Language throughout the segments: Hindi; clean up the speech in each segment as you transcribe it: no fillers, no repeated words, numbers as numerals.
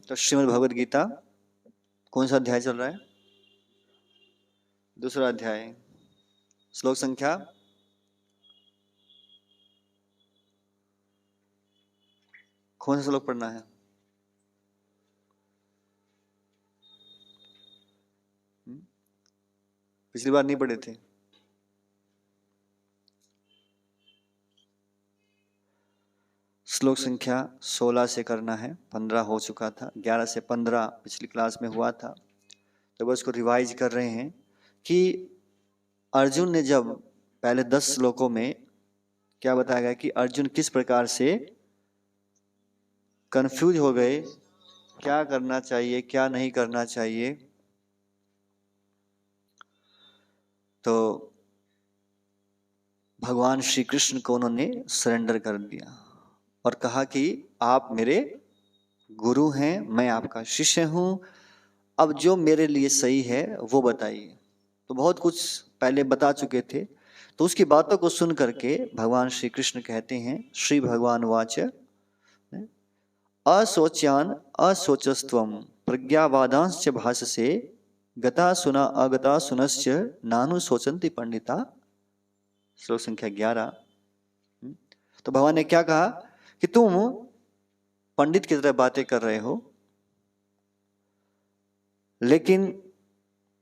तो श्रीमद् भगवद गीता कौन सा अध्याय चल रहा है? दूसरा अध्याय, श्लोक संख्या कौन सा श्लोक पढ़ना है? पिछली बार नहीं पढ़े थे। श्लोक संख्या 16 से करना है, 15 हो चुका था, 11 से 15 पिछली क्लास में हुआ था। तो बस उसको रिवाइज कर रहे हैं कि अर्जुन ने जब पहले 10 श्लोकों में क्या बताया गया कि अर्जुन किस प्रकार से कंफ्यूज हो गए, क्या करना चाहिए क्या नहीं करना चाहिए। तो भगवान श्री कृष्ण को उन्होंने सरेंडर कर दिया और कहा कि आप मेरे गुरु हैं, मैं आपका शिष्य हूं, अब जो मेरे लिए सही है वो बताइए। तो बहुत कुछ पहले बता चुके थे, तो उसकी बातों को सुन करके भगवान श्री कृष्ण कहते हैं, श्री भगवान वाच असोच्यान असोचस्त्वम प्रज्ञावादांश्च भाषसे गता सुना अगता सुनश्च नानु सोचन्ति पंडिता। श्लोक संख्या 11। तो भगवान ने क्या कहा कि तुम पंडित की तरह बातें कर रहे हो, लेकिन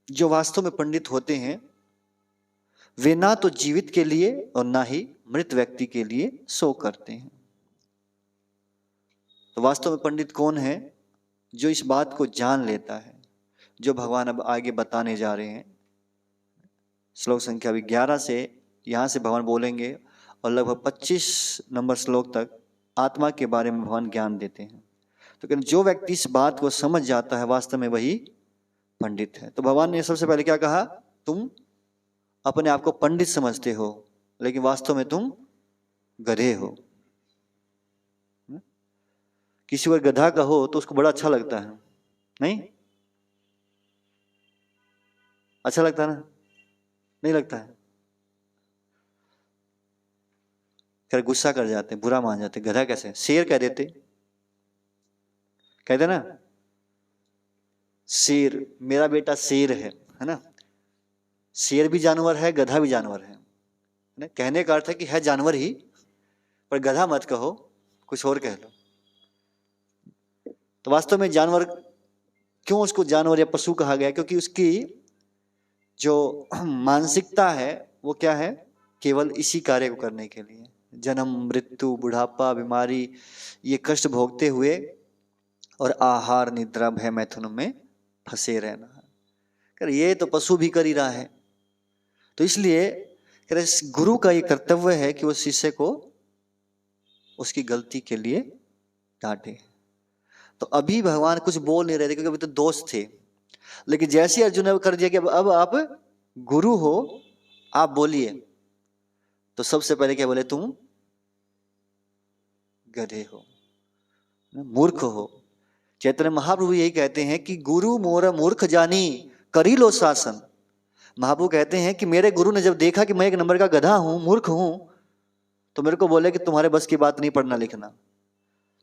जो वास्तव में पंडित होते हैं वे ना तो जीवित के लिए और ना ही मृत व्यक्ति के लिए शोक करते हैं। तो वास्तव में पंडित कौन है? जो इस बात को जान लेता है, जो भगवान अब आगे बताने जा रहे हैं। श्लोक संख्या 11 से यहां से भगवान बोलेंगे और लगभग 25 नंबर श्लोक तक आत्मा के बारे में भगवान ज्ञान देते हैं। तो जो व्यक्ति इस बात को समझ जाता है वास्तव में वही पंडित है। तो भगवान ने सबसे पहले क्या कहा? तुम अपने आप को पंडित समझते हो, लेकिन वास्तव में तुम गधे हो। किसी को गधा कहो तो उसको बड़ा अच्छा लगता है, नहीं? अच्छा लगता है ना? नहीं लगता है? फिर गुस्सा कर जाते, बुरा मान जाते, गधा कैसे? शेर कह देते, कहते ना, शेर, मेरा बेटा शेर है ना? शेर भी जानवर है, गधा भी जानवर है ना? कहने का अर्थ है कि है जानवर ही, पर गधा मत कहो, कुछ और कह लो। तो वास्तव में जानवर, क्यों उसको जानवर या पशु कहा गया? क्योंकि उसकी जो मानसिकता है वो क्या है? केवल इसी कार्य को करने के लिए, जन्म मृत्यु बुढ़ापा बीमारी ये कष्ट भोगते हुए और आहार निद्रा भय मैथुन में फंसे रहना है। कर ये तो पशु भी कर ही रहा है। तो इसलिए गुरु का ये कर्तव्य है कि वो शिष्य को उसकी गलती के लिए डांटे। तो अभी भगवान कुछ बोल नहीं रहे थे क्योंकि अभी तो दोस्त थे, लेकिन जैसे अर्जुन ने कर दिया कि अब आप गुरु हो, आप बोलिए, तो सबसे पहले क्या बोले? तुम गधे हो, मूर्ख हो। चैतन्य महाप्रभु यही कहते हैं कि गुरु मोर मूर्ख जानी करी लो शासन। महाप्रभु कहते हैं कि मेरे गुरु ने जब देखा कि मैं एक नंबर का गधा हूं, मूर्ख हूं, तो मेरे को बोले कि तुम्हारे बस की बात नहीं, पढ़ना लिखना,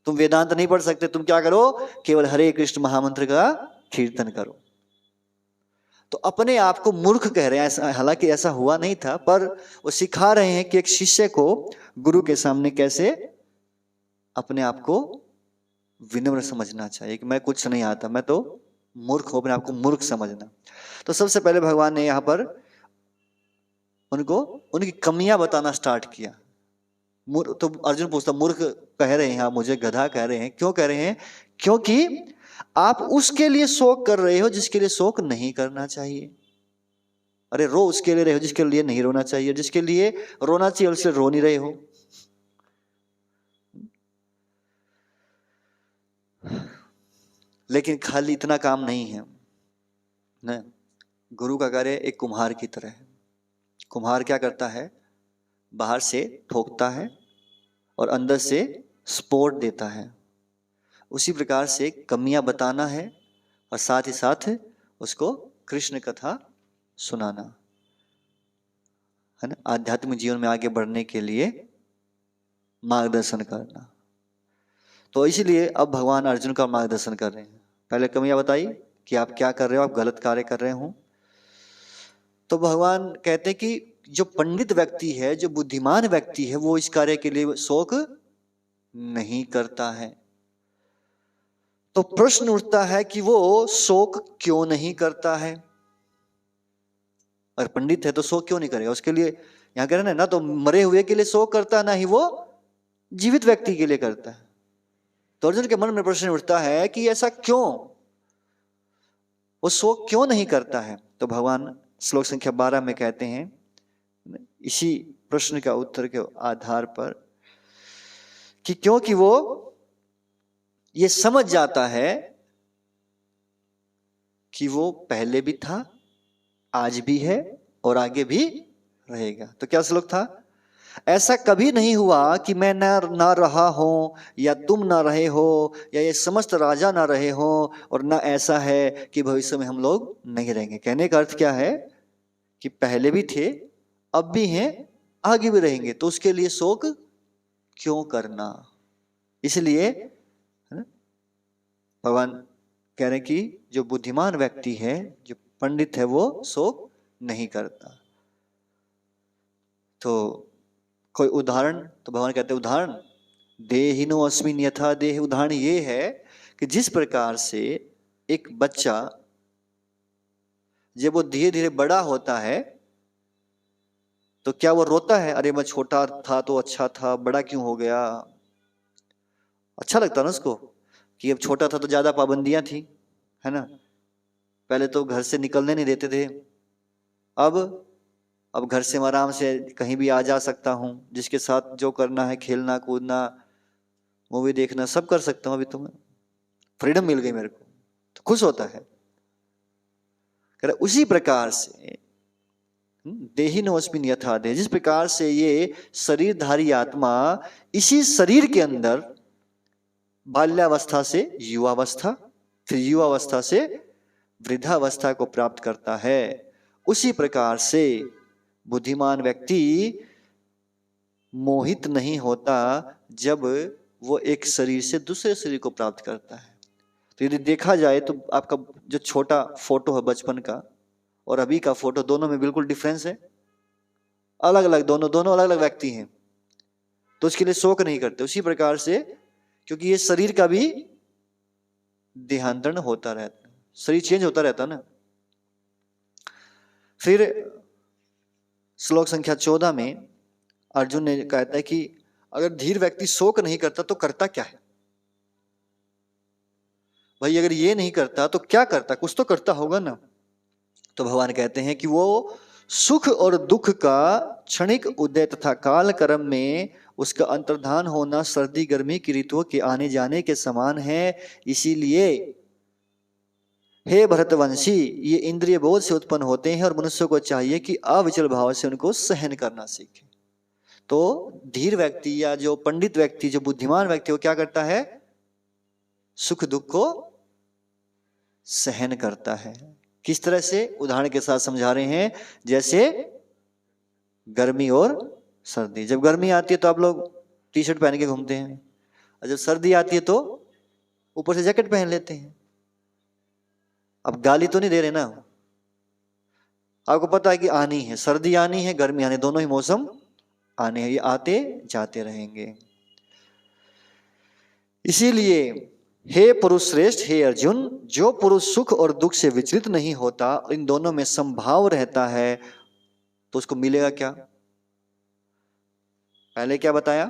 तुम वेदांत नहीं पढ़ सकते, तुम क्या करो? केवल हरे कृष्ण महामंत्र का कीर्तन करो। तो अपने आप को मूर्ख कह रहे हैं, हालांकि ऐसा हुआ नहीं था, पर वो सिखा रहे हैं कि एक शिष्य को गुरु के सामने कैसे अपने आप को विनम्र समझना चाहिए कि मैं कुछ नहीं आता, मैं तो मूर्ख हूं, अपने आप को मूर्ख समझना। तो सबसे पहले भगवान ने यहां पर उनको उनकी कमियां बताना स्टार्ट किया। तो अर्जुन पूछता, मूर्ख कह रहे हैं आप मुझे, गधा कह रहे हैं, क्यों कह रहे हैं? क्योंकि आप उसके लिए शोक कर रहे हो जिसके लिए शोक नहीं करना चाहिए। अरे रो उसके लिए रहे हो जिसके लिए नहीं रोना चाहिए, जिसके लिए रोना चाहिए उसके रो नहीं रहे हो। लेकिन खाली इतना काम नहीं है ना। गुरु का कार्य एक कुम्हार की तरह है। कुम्हार क्या करता है? बाहर से ठोकता है और अंदर से सपोर्ट देता है। उसी प्रकार से कमियां बताना है और साथ ही साथ उसको कृष्ण कथा सुनाना है ना, आध्यात्मिक जीवन में आगे बढ़ने के लिए मार्गदर्शन करना। तो इसीलिए अब भगवान अर्जुन का मार्गदर्शन कर रहे हैं। पहले कमियां बताई कि आप क्या कर रहे हो, आप गलत कार्य कर रहे हो। तो भगवान कहते हैं कि जो पंडित व्यक्ति है, जो बुद्धिमान व्यक्ति है, वो इस कार्य के लिए शोक नहीं करता है। तो प्रश्न उठता है कि वो शोक क्यों नहीं करता है? और पंडित है तो शोक क्यों नहीं करेगा? उसके लिए यहां कह रहे ना तो मरे हुए के लिए शोक करता है, ना ही वो जीवित व्यक्ति के लिए करता है। तो अर्जुन के मन में प्रश्न उठता है कि ऐसा क्यों, वो शोक क्यों नहीं करता है? तो भगवान श्लोक संख्या 12 में कहते हैं, इसी प्रश्न का उत्तर के आधार पर, कि क्योंकि वो ये समझ जाता है कि वो पहले भी था, आज भी है और आगे भी रहेगा। तो क्या श्लोक था? ऐसा कभी नहीं हुआ कि मैं ना रहा हूं या तुम ना रहे हो या ये समस्त राजा ना रहे हो, और ना ऐसा है कि भविष्य में हम लोग नहीं रहेंगे। कहने का अर्थ क्या है कि पहले भी थे, अब भी हैं, आगे भी रहेंगे, तो उसके लिए शोक क्यों करना? इसलिए भगवान कह रहे हैं कि जो बुद्धिमान व्यक्ति है, जो पंडित है, वो शोक नहीं करता। तो कोई उदाहरण? तो भगवान कहते हैं उदाहरण, देहिनो अस्मिन यथा देह। उदाहरण ये है कि जिस प्रकार से एक बच्चा जब वो धीरे धीरे बड़ा होता है तो क्या वो रोता है? अरे मैं छोटा था तो अच्छा था, बड़ा क्यों हो गया? अच्छा लगता ना उसको कि अब छोटा था तो ज्यादा पाबंदियां थी, है ना? पहले तो घर से निकलने नहीं देते थे, अब घर से मैं आराम से कहीं भी आ जा सकता हूँ, जिसके साथ जो करना है, खेलना कूदना, मूवी देखना, सब कर सकता हूँ। अभी तो मैं फ्रीडम मिल गई मेरे को, तो खुश होता है। उसी प्रकार से देहिनोऽस्मिन् यथा देह, जिस प्रकार से ये शरीरधारी आत्मा इसी शरीर के अंदर बाल्यावस्था से युवावस्था, फिर युवावस्था से वृद्धावस्था को प्राप्त करता है, उसी प्रकार से बुद्धिमान व्यक्ति मोहित नहीं होता जब वो एक शरीर से दूसरे शरीर को प्राप्त करता है। तो यदि देखा जाए तो आपका जो छोटा फोटो है बचपन का और अभी का फोटो, दोनों में बिल्कुल डिफरेंस है, अलग अलग, दोनों अलग अलग व्यक्ति हैं, तो उसके लिए शोक नहीं करते। उसी प्रकार से क्योंकि ये शरीर का भी देहांतरण होता रहता है, शरीर चेंज होता रहता ना। फिर श्लोक संख्या 14 में अर्जुन ने कहता है कि अगर धीर व्यक्ति शोक नहीं करता तो करता क्या है? भाई अगर ये नहीं करता तो क्या करता? कुछ तो करता होगा ना। तो भगवान कहते हैं कि वो सुख और दुख का क्षणिक उदय तथा काल कर्म में उसका अंतर्धान होना सर्दी गर्मी की ऋतुओं के आने जाने के समान है। इसीलिए हे भरतवंशी, ये इंद्रिय बोध से उत्पन्न होते हैं और मनुष्य को चाहिए कि अविचल भाव से उनको सहन करना सीखे। तो धीर व्यक्ति या जो पंडित व्यक्ति, जो बुद्धिमान व्यक्ति, वो क्या करता है? सुख दुख को सहन करता है। किस तरह से? उदाहरण के साथ समझा रहे हैं, जैसे गर्मी और सर्दी। जब गर्मी आती है तो आप लोग टी शर्ट पहन के घूमते हैं, और जब सर्दी आती है तो ऊपर से जैकेट पहन लेते हैं। अब गाली तो नहीं दे रहे ना, आपको पता है कि आनी है, सर्दी आनी है, गर्मी आनी, दोनों ही मौसम आने हैं, ये आते जाते रहेंगे। इसीलिए हे पुरुष श्रेष्ठ, हे अर्जुन, जो पुरुष सुख और दुख से विचलित नहीं होता, इन दोनों में समभाव रहता है, तो उसको मिलेगा क्या? पहले क्या बताया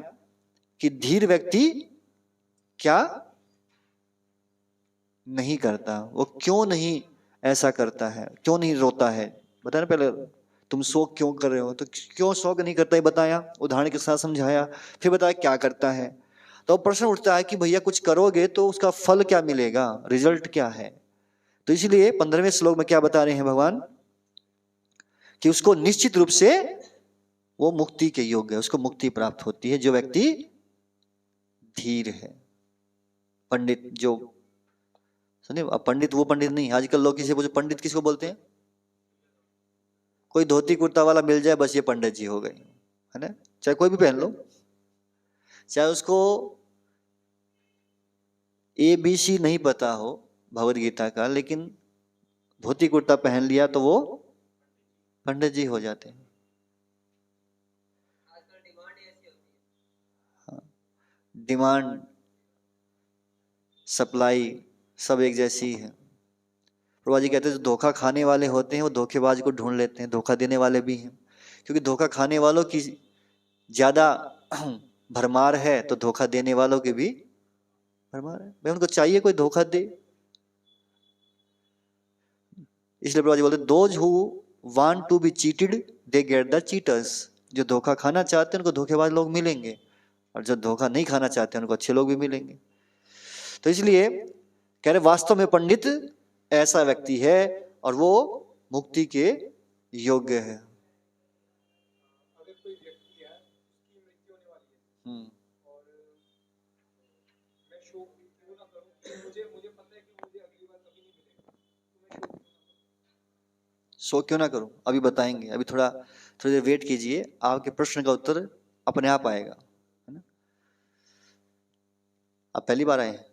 कि धीर व्यक्ति क्या नहीं करता, वो क्यों नहीं ऐसा करता है, क्यों नहीं रोता है? बताया ना पहले, तुम शोक क्यों कर रहे हो, तो क्यों शोक नहीं करता, ये बताया, उदाहरण के साथ समझाया। फिर बताया क्या करता है। तो प्रश्न उठता है कि भैया कुछ करोगे तो उसका फल क्या मिलेगा, रिजल्ट क्या है? तो इसलिए 15वें श्लोक में क्या बता रहे हैं भगवान कि उसको निश्चित रूप से वो मुक्ति के योग्य है, उसको मुक्ति प्राप्त होती है जो व्यक्ति धीर है। पंडित जो सुनिए, अब पंडित वो पंडित नहीं, आजकल लोग किसी पूछे पंडित किसको बोलते हैं? कोई धोती कुर्ता वाला मिल जाए बस ये पंडित जी हो गए, है ना? चाहे कोई भी पहन लो, चाहे उसको ABC नहीं पता हो भगवद गीता का, लेकिन धोती कुर्ता पहन लिया तो वो पंडित जी हो जाते हैं। डिमांड सप्लाई सब एक जैसी है। प्रभा जी कहते हैं जो धोखा खाने वाले होते हैं वो धोखेबाज को ढूंढ लेते हैं, धोखा देने वाले भी हैं, क्योंकि धोखा खाने वालों की ज्यादा भरमार है तो धोखा देने वालों की भी भरमार है। भाई उनको चाहिए कोई धोखा दे, इसलिए प्रभा जी बोलते those who want to be cheated they get the cheaters. जो धोखा खाना चाहते हैं उनको धोखेबाज लोग मिलेंगे, और जो धोखा नहीं खाना चाहते हैं उनको अच्छे लोग भी मिलेंगे। तो इसलिए कह रहे वास्तव में पंडित ऐसा व्यक्ति है और वो मुक्ति के योग्य है। अगर कोई व्यक्ति है उसकी मृत्यु होने वाली है और मैं शोक क्यों ना करूं, मुझे पता है कि मुझे अगली बार कभी नहीं मिलेगा, तो मैं शोक क्यों ना करूं, अभी बताएंगे। अभी थोड़ी देर वेट कीजिए, आपके प्रश्न का उत्तर अपने आप आएगा, है ना। आप पहली बार आए हैं?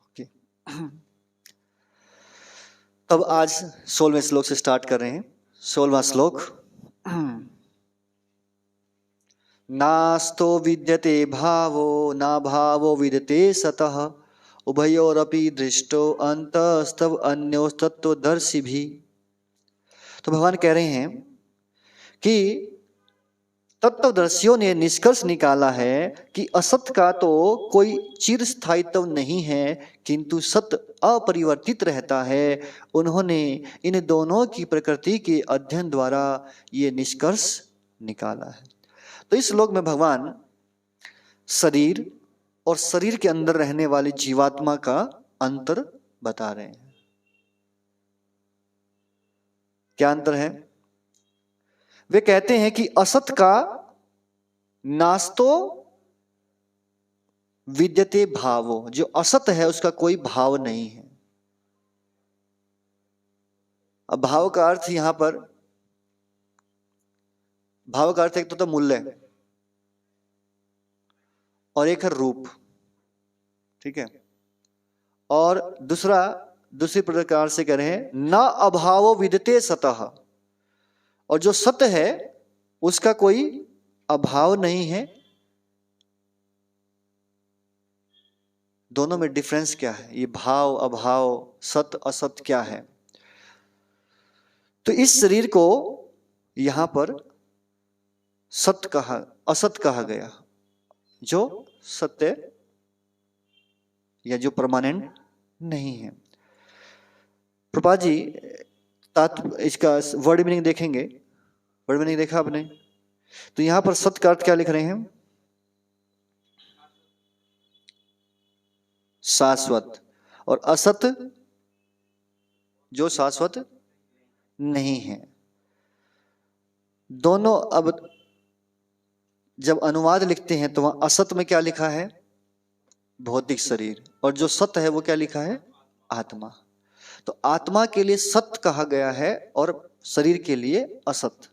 ओके। तब आज 16वें श्लोक से स्टार्ट कर रहे हैं। 16वां श्लोक। नास्तो विद्यते भावो ना भावो विद्यते सतः उभयोरपि दृष्टो अंतस्तव अन्योस्तत्वदर्शी भी। तो भगवान कह रहे हैं कि तत्वदर्शियों ने निष्कर्ष निकाला है कि असत का तो कोई चिरस्थायित्व नहीं है, किंतु सत्य अपरिवर्तित रहता है। उन्होंने इन दोनों की प्रकृति के अध्ययन द्वारा ये निष्कर्ष निकाला है। तो इस श्लोक में भगवान शरीर और शरीर के अंदर रहने वाली जीवात्मा का अंतर बता रहे हैं। क्या अंतर है? वे कहते हैं कि असत का नास्तो विद्यते भावो, जो असत है उसका कोई भाव नहीं है। अब भाव का अर्थ यहां पर, भाव का अर्थ एक तो मूल्य और एक है रूप, ठीक है। और दूसरी प्रकार से कह रहे हैं न अभावो विद्यते सतः, और जो सत्य है उसका कोई अभाव नहीं है। दोनों में डिफरेंस क्या है? ये भाव अभाव सत्य असत क्या है? तो इस शरीर को यहां पर असत कहा गया, जो सत्य या जो परमानेंट नहीं है। प्रभा जी इसका वर्ड मीनिंग देखेंगे। वर्ड मीनिंग देखा आपने? तो यहां पर सत्य का अर्थ क्या लिख रहे हैं? शाश्वत, और असत जो शाश्वत नहीं है। दोनों अब जब अनुवाद लिखते हैं तो वहां असत में क्या लिखा है? भौतिक शरीर, और जो सत्य है वो क्या लिखा है? आत्मा। तो आत्मा के लिए सत्य कहा गया है और शरीर के लिए असत।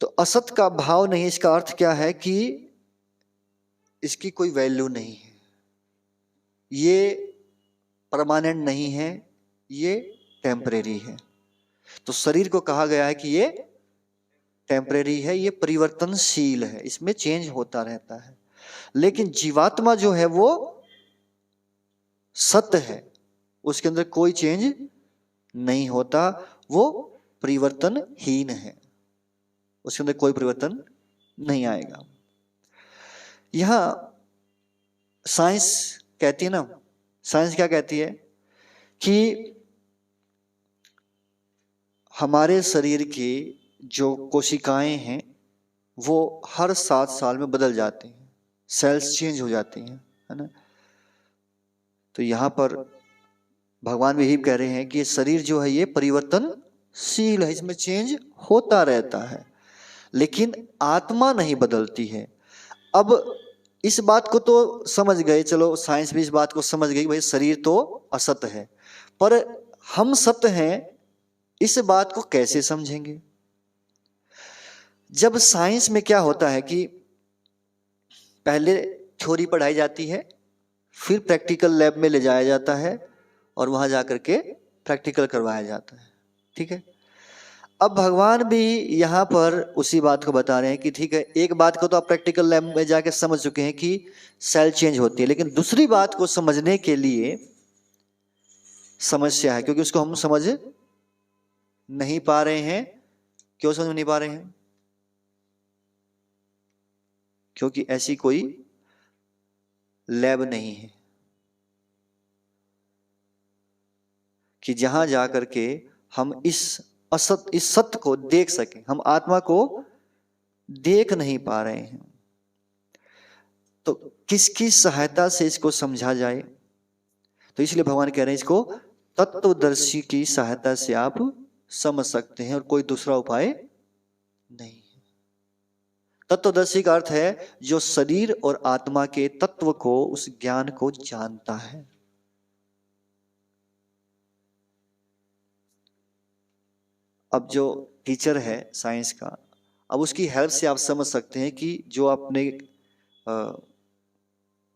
तो असत का भाव नहीं, इसका अर्थ क्या है कि इसकी कोई वैल्यू नहीं है, ये परमानेंट नहीं है, ये टेम्परेरी है। तो शरीर को कहा गया है कि ये टेम्परेरी है, ये परिवर्तनशील है, इसमें चेंज होता रहता है। लेकिन जीवात्मा जो है वो सत्य है, उसके अंदर कोई चेंज नहीं होता, वो परिवर्तनहीन है, उसके अंदर कोई परिवर्तन नहीं आएगा। यहां साइंस कहती है ना, साइंस क्या कहती है कि हमारे शरीर की जो कोशिकाएं हैं वो हर 7 साल में बदल जाती हैं, सेल्स चेंज हो जाती हैं, है ना। तो यहां पर भगवान भी यही कह रहे हैं कि शरीर जो है ये परिवर्तनशील है, इसमें चेंज होता रहता है, लेकिन आत्मा नहीं बदलती है। अब इस बात को तो समझ गए, चलो साइंस भी इस बात को समझ गई, भाई शरीर तो असत है, पर हम सत्य हैं, इस बात को कैसे समझेंगे? जब साइंस में क्या होता है कि पहले थ्योरी पढ़ाई जाती है, फिर प्रैक्टिकल लैब में ले जाया जाता है और वहां जाकर के प्रैक्टिकल करवाया जाता है। ठीक है, अब भगवान भी यहाँ पर उसी बात को बता रहे हैं कि ठीक है, एक बात को तो आप प्रैक्टिकल लैब में जाके समझ चुके हैं कि सेल चेंज होती है, लेकिन दूसरी बात को समझने के लिए समस्या है, क्योंकि उसको हम समझ नहीं पा रहे हैं। क्यों समझ नहीं पा रहे हैं? क्योंकि ऐसी कोई लैब नहीं है कि जहां जाकर के हम इस सत्य को देख सकें। हम आत्मा को देख नहीं पा रहे हैं, तो किसकी सहायता से इसको समझा जाए? तो इसलिए भगवान कह रहे हैं इसको तत्वदर्शी की सहायता से आप समझ सकते हैं, और कोई दूसरा उपाय नहीं है। तत्वदर्शी का अर्थ है जो शरीर और आत्मा के तत्व को, उस ज्ञान को जानता है। अब जो टीचर है साइंस का, अब उसकी हेल्प से आप समझ सकते हैं कि जो आपने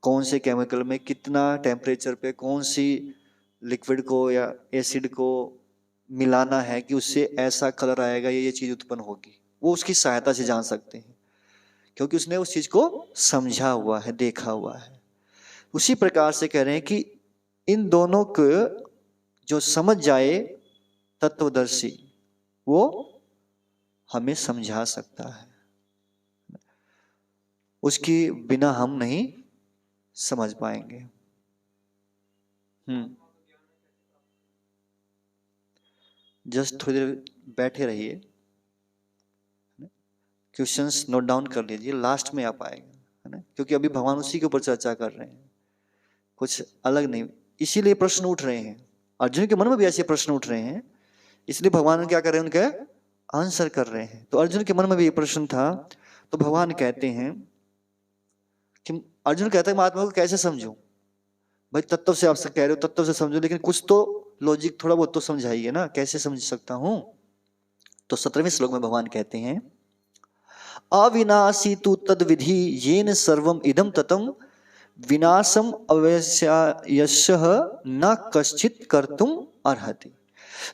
कौन से केमिकल में कितना टेम्परेचर पे कौन सी लिक्विड को या एसिड को मिलाना है कि उससे ऐसा कलर आएगा, ये चीज उत्पन्न होगी, वो उसकी सहायता से जान सकते हैं, क्योंकि उसने उस चीज को समझा हुआ है, देखा हुआ है। उसी प्रकार से कह रहे हैं कि इन दोनों को जो समझ जाए तत्वदर्शी, वो हमें समझा सकता है, उसकी बिना हम नहीं समझ पाएंगे। जस्ट थोड़ी देर बैठे रहिए, क्वेश्चंस नोट डाउन कर लीजिए, लास्ट में आप आएगा, है ना, क्योंकि अभी भगवान उसी के ऊपर चर्चा कर रहे हैं, कुछ अलग नहीं। इसीलिए प्रश्न उठ रहे हैं, अर्जुन के मन में भी ऐसे प्रश्न उठ रहे हैं, इसलिए भगवान क्या कर रहे हैं, उनके आंसर कर रहे हैं। तो अर्जुन के मन में भी ये प्रश्न था, तो भगवान कहते हैं कि अर्जुन कहता है मैं आत्मा को कैसे समझूं? भाई तत्व से आप कह रहे हो तत्व से समझो, लेकिन कुछ तो लॉजिक थोड़ा बहुत तो समझाइए ना, कैसे समझ सकता हूं? तो 17वें श्लोक में भगवान कहते हैं अविनाशी तु तद विधि येन सर्वम इदम ततम विनाशम अवश्ययशः न कश्चित कर्तुम अर्हति।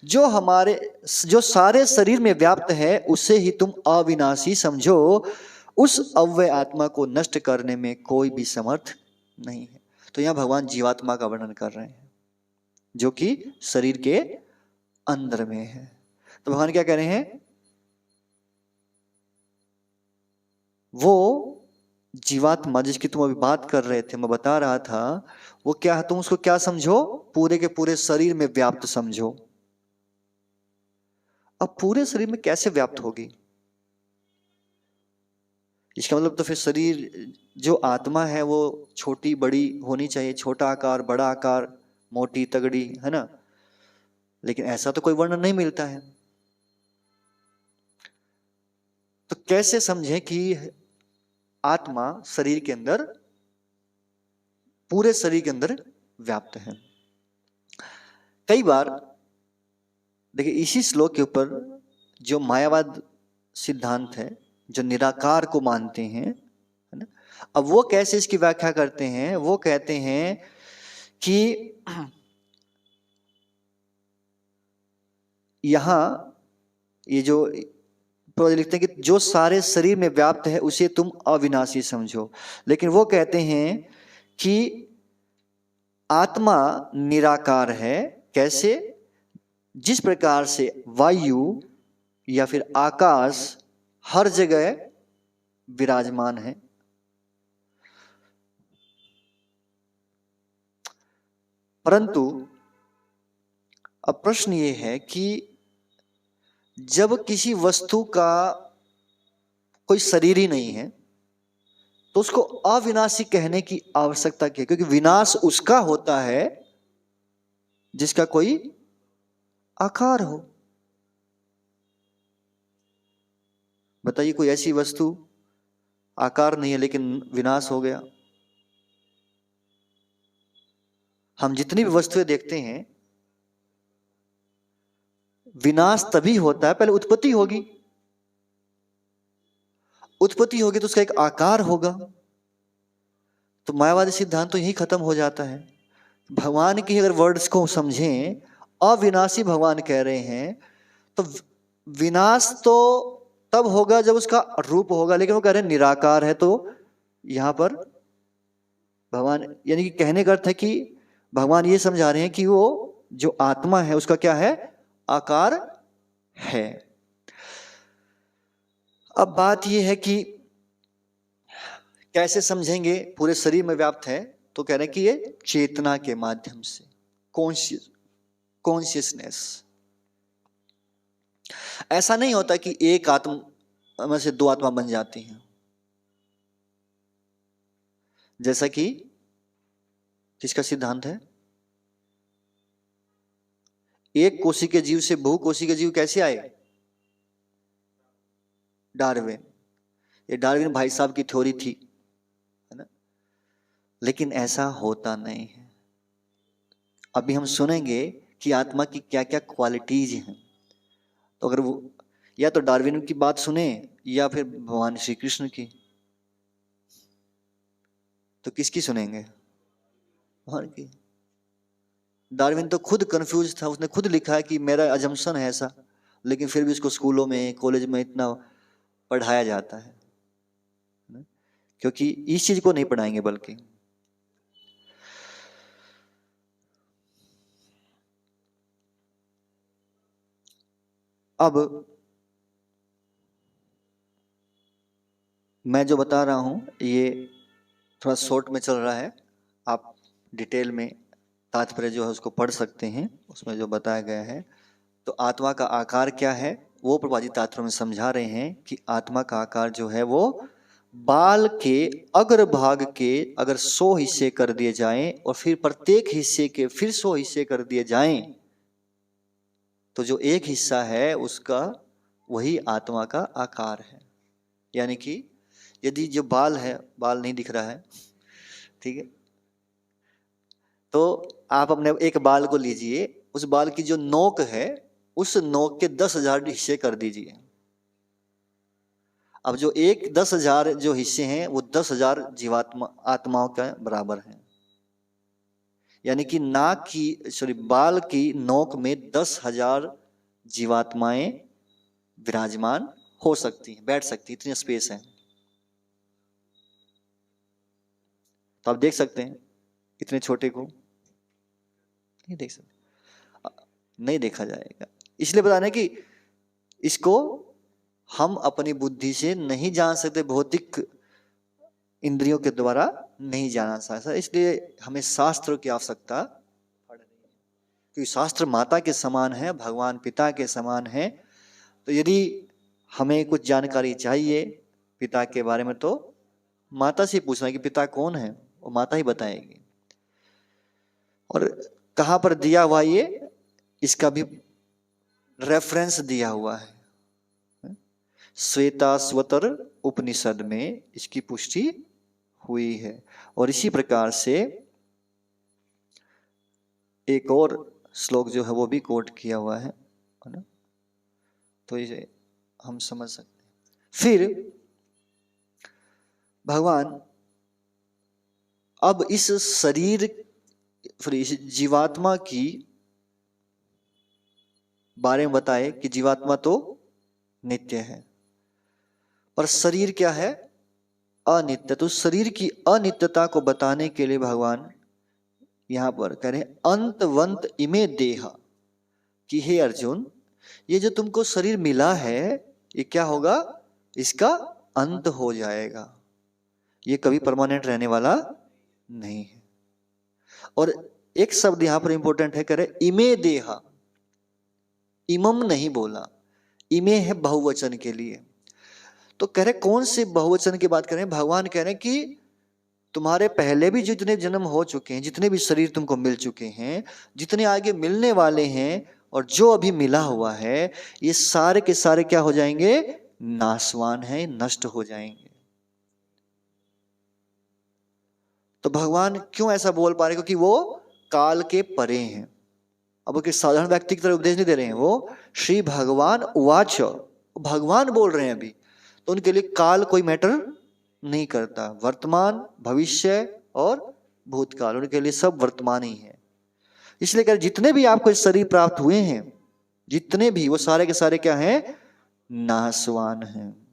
जो सारे शरीर में व्याप्त है उसे ही तुम अविनाशी समझो, उस अव्यय आत्मा को नष्ट करने में कोई भी समर्थ नहीं है। तो यहां भगवान जीवात्मा का वर्णन कर रहे हैं जो कि शरीर के अंदर में है। तो भगवान क्या कह रहे हैं, वो जीवात्मा जिसकी तुम अभी बात कर रहे थे, मैं बता रहा था, वो क्या है, तुम उसको क्या समझो, पूरे के पूरे शरीर में व्याप्त समझो। अब पूरे शरीर में कैसे व्याप्त होगी? इसका मतलब तो फिर शरीर जो आत्मा है वो छोटी बड़ी होनी चाहिए, छोटा आकार बड़ा आकार, मोटी तगड़ी, है ना, लेकिन ऐसा तो कोई वर्णन नहीं मिलता है। तो कैसे समझें कि आत्मा शरीर के अंदर, पूरे शरीर के अंदर व्याप्त है? कई बार देखिए इसी श्लोक के ऊपर जो मायावाद सिद्धांत है, जो निराकार को मानते हैं, है ना, अब वो कैसे इसकी व्याख्या करते हैं? वो कहते हैं कि यहां ये जो लिखते हैं कि जो सारे शरीर में व्याप्त है उसे तुम अविनाशी समझो, लेकिन वो कहते हैं कि आत्मा निराकार है। कैसे? जिस प्रकार से वायु या फिर आकाश हर जगह विराजमान है, परंतु अब प्रश्न ये है कि जब किसी वस्तु का कोई शरीर ही नहीं है तो उसको अविनाशी कहने की आवश्यकता क्या है? क्योंकि विनाश उसका होता है जिसका कोई आकार हो। बताइए कोई ऐसी वस्तु आकार नहीं है लेकिन विनाश हो गया। हम जितनी भी वस्तुएं देखते हैं, विनाश तभी होता है, पहले उत्पत्ति होगी, उत्पत्ति होगी तो उसका एक आकार होगा। तो मायावादी सिद्धांत तो यही खत्म हो जाता है। भगवान की अगर वर्ड्स को समझें, अविनाशी भगवान कह रहे हैं, तो विनाश तो तब होगा जब उसका रूप होगा, लेकिन वो कह रहे हैं निराकार है। तो यहां पर भगवान यानी कि कहने का अर्थ है कि भगवान ये समझा रहे हैं कि वो जो आत्मा है उसका क्या है, आकार है। अब बात ये है कि कैसे समझेंगे, पूरे शरीर में व्याप्त है, तो कह रहे हैं कि ये चेतना के माध्यम से, कॉन्शियसनेस। ऐसा नहीं होता कि एक आत्मा में से दो आत्मा बन जाती हैं, जैसा कि किसका सिद्धांत है, एक कोशी के जीव से बहुकोशी के जीव कैसे आए, डार्विन। ये डार्विन भाई साहब की थ्योरी थी, है ना, लेकिन ऐसा होता नहीं है। अभी हम सुनेंगे कि आत्मा की क्या क्या क्वालिटीज हैं। तो अगर वो या तो डार्विन की बात सुने या फिर भगवान श्री कृष्ण की, तो किसकी सुनेंगे, भगवान की। डार्विन तो खुद कंफ्यूज था, उसने खुद लिखा है कि मेरा अजम्पशन है ऐसा, लेकिन फिर भी उसको स्कूलों में कॉलेज में इतना पढ़ाया जाता है, क्योंकि इस चीज को नहीं पढ़ाएंगे। बल्कि अब मैं जो बता रहा हूं ये थोड़ा शॉर्ट में चल रहा है, आप डिटेल में तात्पर्य जो है उसको पढ़ सकते हैं, उसमें जो बताया गया है। तो आत्मा का आकार क्या है, वो प्रभाजी तात्पर्य में समझा रहे हैं कि आत्मा का आकार जो है वो बाल के अग्रभाग के अगर 100 हिस्से कर दिए जाएं और फिर प्रत्येक हिस्से के फिर 100 हिस्से कर दिए जाएं, तो जो एक हिस्सा है उसका वही आत्मा का आकार है। यानी कि यदि जो बाल है, बाल नहीं दिख रहा है, ठीक है, तो आप अपने एक बाल को लीजिए, उस बाल की जो नोक है उस नोक के 10,000 हिस्से कर दीजिए। अब जो एक 10,000 जो हिस्से हैं वो 10,000 जीवात्मा आत्माओं के बराबर हैं। यानी कि नाक की बाल की नोक में 10,000 जीवात्माएं विराजमान हो सकती हैं, बैठ सकती, इतनी स्पेस है। तो आप देख सकते हैं इतने छोटे को नहीं देख सकते, नहीं देखा जाएगा। इसलिए बता रहे हैं कि इसको हम अपनी बुद्धि से नहीं जान सकते, भौतिक इंद्रियों के द्वारा नहीं जाना सकता। इसलिए हमें शास्त्र की आवश्यकता पड़ रही है, क्योंकि शास्त्र माता के समान है, भगवान पिता के समान है। तो यदि हमें कुछ जानकारी चाहिए पिता के बारे में तो माता से पूछना कि पिता कौन है, वो माता ही बताएगी। और कहाँ पर दिया हुआ ये, इसका भी रेफरेंस दिया हुआ है, श्वेताश्वतर उपनिषद में इसकी पुष्टि हुई है। और इसी प्रकार से एक और श्लोक जो है वो भी कोट किया हुआ है ना, तो इसे हम समझ सकते हैं। फिर भगवान अब इस शरीर, फिर इस जीवात्मा की बारे में बताए कि जीवात्मा तो नित्य है, पर शरीर क्या है, अनित्य। तो शरीर की अनित्यता को बताने के लिए भगवान यहां पर कह रहे हैं अंतवंत इमे देहा, कि हे अर्जुन ये जो तुमको शरीर मिला है ये क्या होगा, इसका अंत हो जाएगा, ये कभी परमानेंट रहने वाला नहीं है। और एक शब्द यहां पर इंपॉर्टेंट है, कह रहे इमे देहा, इमम नहीं बोला, इमे है बहुवचन के लिए। तो कह रहे कौन से बहुवचन की बात कर रहे हैं, भगवान कह रहे हैं कि तुम्हारे पहले भी जितने जन्म हो चुके हैं, जितने भी शरीर तुमको मिल चुके हैं, जितने आगे मिलने वाले हैं, और जो अभी मिला हुआ है, ये सारे के सारे क्या हो जाएंगे, नाशवान है, नष्ट हो जाएंगे। तो भगवान क्यों ऐसा बोल पा रहे, क्योंकि वो काल के परे हैं। अब वो साधारण व्यक्ति की तरह उपदेश नहीं दे रहे हैं, वो श्री भगवान उवाच, भगवान बोल रहे हैं अभी। तो उनके लिए काल कोई मैटर नहीं करता। वर्तमान, भविष्य और भूतकाल, उनके लिए सब वर्तमान ही है। इसलिए कह जितने भी आपको शरीर प्राप्त हुए हैं, जितने भी, वो सारे के सारे क्या हैं? नाशवान हैं।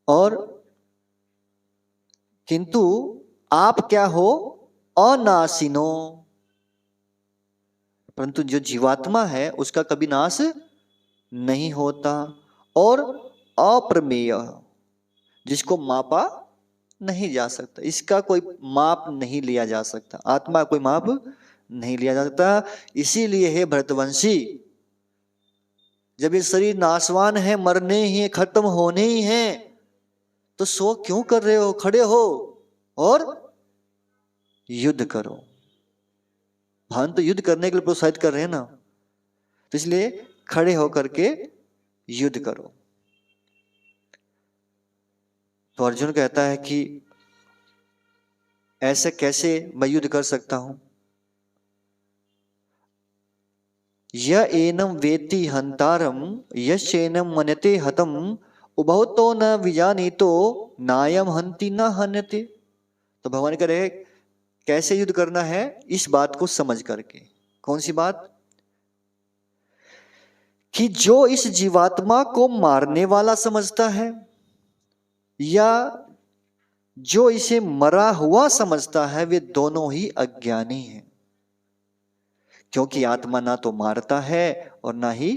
और किंतु आप क्या हो? अनाशिनो। परंतु जो जीवात्मा है उसका कभी नाश नहीं होता। और अप्रमेय, जिसको मापा नहीं जा सकता, इसका कोई माप नहीं लिया जा सकता, आत्मा कोई माप नहीं लिया जा सकता। इसीलिए है भरतवंशी, जब ये शरीर नाशवान है, मरने ही है, खत्म होने ही है, तो सो क्यों कर रहे हो? खड़े हो और युद्ध करो। भगवान तो युद्ध करने के लिए प्रोत्साहित कर रहे हैं ना, तो इसलिए खड़े होकर के युद्ध करो। तो अर्जुन कहता है कि ऐसे कैसे मैं युद्ध कर सकता हूं? य एनम वेति हंतारम यशेनम मनते हतम उभौ तो न विजानीतो नायम हंति न हन्यते। तो भगवान कह रहे कैसे युद्ध करना है, इस बात को समझ करके। कौन सी बात? कि जो इस जीवात्मा को मारने वाला समझता है या जो इसे मरा हुआ समझता है, वे दोनों ही अज्ञानी हैं। क्योंकि आत्मा ना तो मारता है और ना ही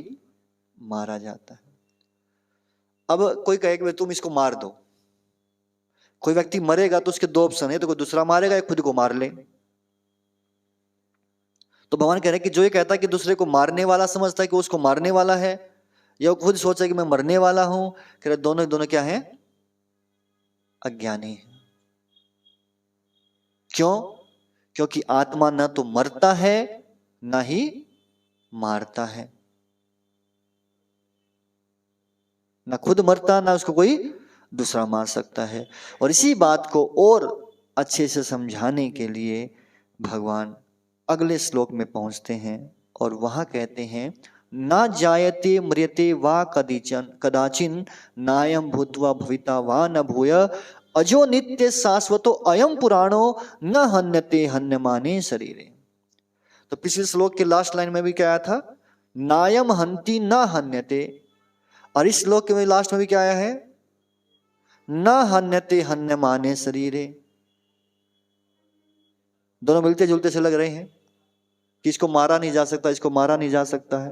मारा जाता है। अब कोई कहे कि तुम इसको मार दो, कोई व्यक्ति मरेगा तो उसके दो ऑप्शन है, तो कोई दूसरा मारेगा या खुद को मार ले। तो भगवान कह रहे हैं कि जो ये कहता है कि दूसरे को मारने वाला समझता है कि उसको मारने वाला है, या खुद सोचा कि मैं मरने वाला हूं, कह रहे दोनों क्या है? अज्ञानी है। क्यों? क्योंकि आत्मा ना तो मरता है ना ही मारता है, ना खुद मरता ना उसको कोई दूसरा मार सकता है। और इसी बात को और अच्छे से समझाने के लिए भगवान अगले श्लोक में पहुंचते हैं और वहां कहते हैं ना जायते म्रियते वा कदाचिन नायम भूत्वा भविता वा न भूय अजो नित्य शाश्वतो अयम पुराणो न हन्यते हन्यमाने शरीरे। तो पिछले श्लोक के लास्ट लाइन में भी क्या आया था? नायम हन्ति न हन्यते। और इस श्लोक के लास्ट में भी क्या आया है? न हन्यते हन्यमाने शरीरे। दोनों मिलते जुलते से लग रहे हैं कि इसको मारा नहीं जा सकता, इसको मारा नहीं जा सकता है।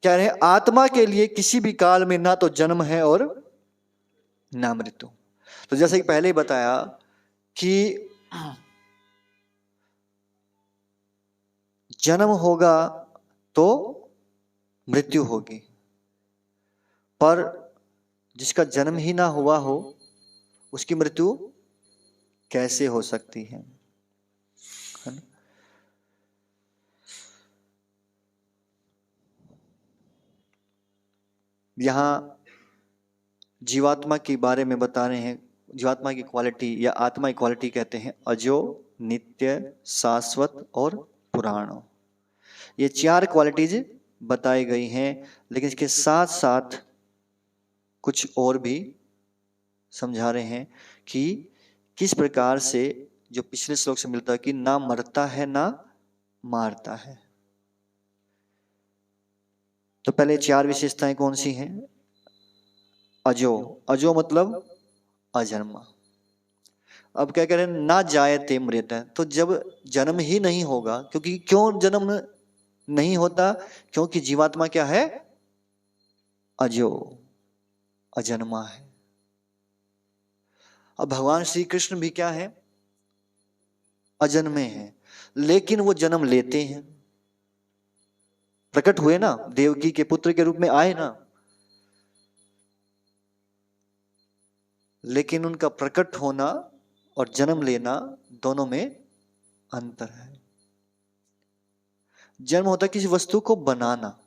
कह रहे हैं आत्मा के लिए किसी भी काल में ना तो जन्म है और ना मृत्यु। तो जैसे कि पहले ही बताया कि जन्म होगा तो मृत्यु होगी, पर जिसका जन्म ही ना हुआ हो उसकी मृत्यु कैसे हो सकती है? यहां जीवात्मा के बारे में बता रहे हैं। जीवात्मा की क्वालिटी या आत्मा की क्वालिटी कहते हैं अजो, नित्य, शाश्वत और पुराण। ये चार क्वालिटीज बताई गई हैं, लेकिन इसके साथ साथ कुछ और भी समझा रहे हैं कि किस प्रकार से, जो पिछले श्लोक से मिलता है कि ना मरता है ना मारता है। तो पहले चार विशेषताएं कौन सी हैं? अजो, अजो मतलब अजन्मा। अब क्या कह रहे हैं? ना जायते म्रियते, तो जब जन्म ही नहीं होगा, क्योंकि क्यों जन्म नहीं होता? क्योंकि जीवात्मा क्या है? अजो, अजन्मा है। अब भगवान श्री कृष्ण भी क्या है? अजन्मे हैं, लेकिन वो जन्म लेते हैं। प्रकट हुए ना, देवकी के पुत्र के रूप में आए ना, लेकिन उनका प्रकट होना और जन्म लेना दोनों में अंतर है। जन्म होता है किसी वस्तु को बनाना,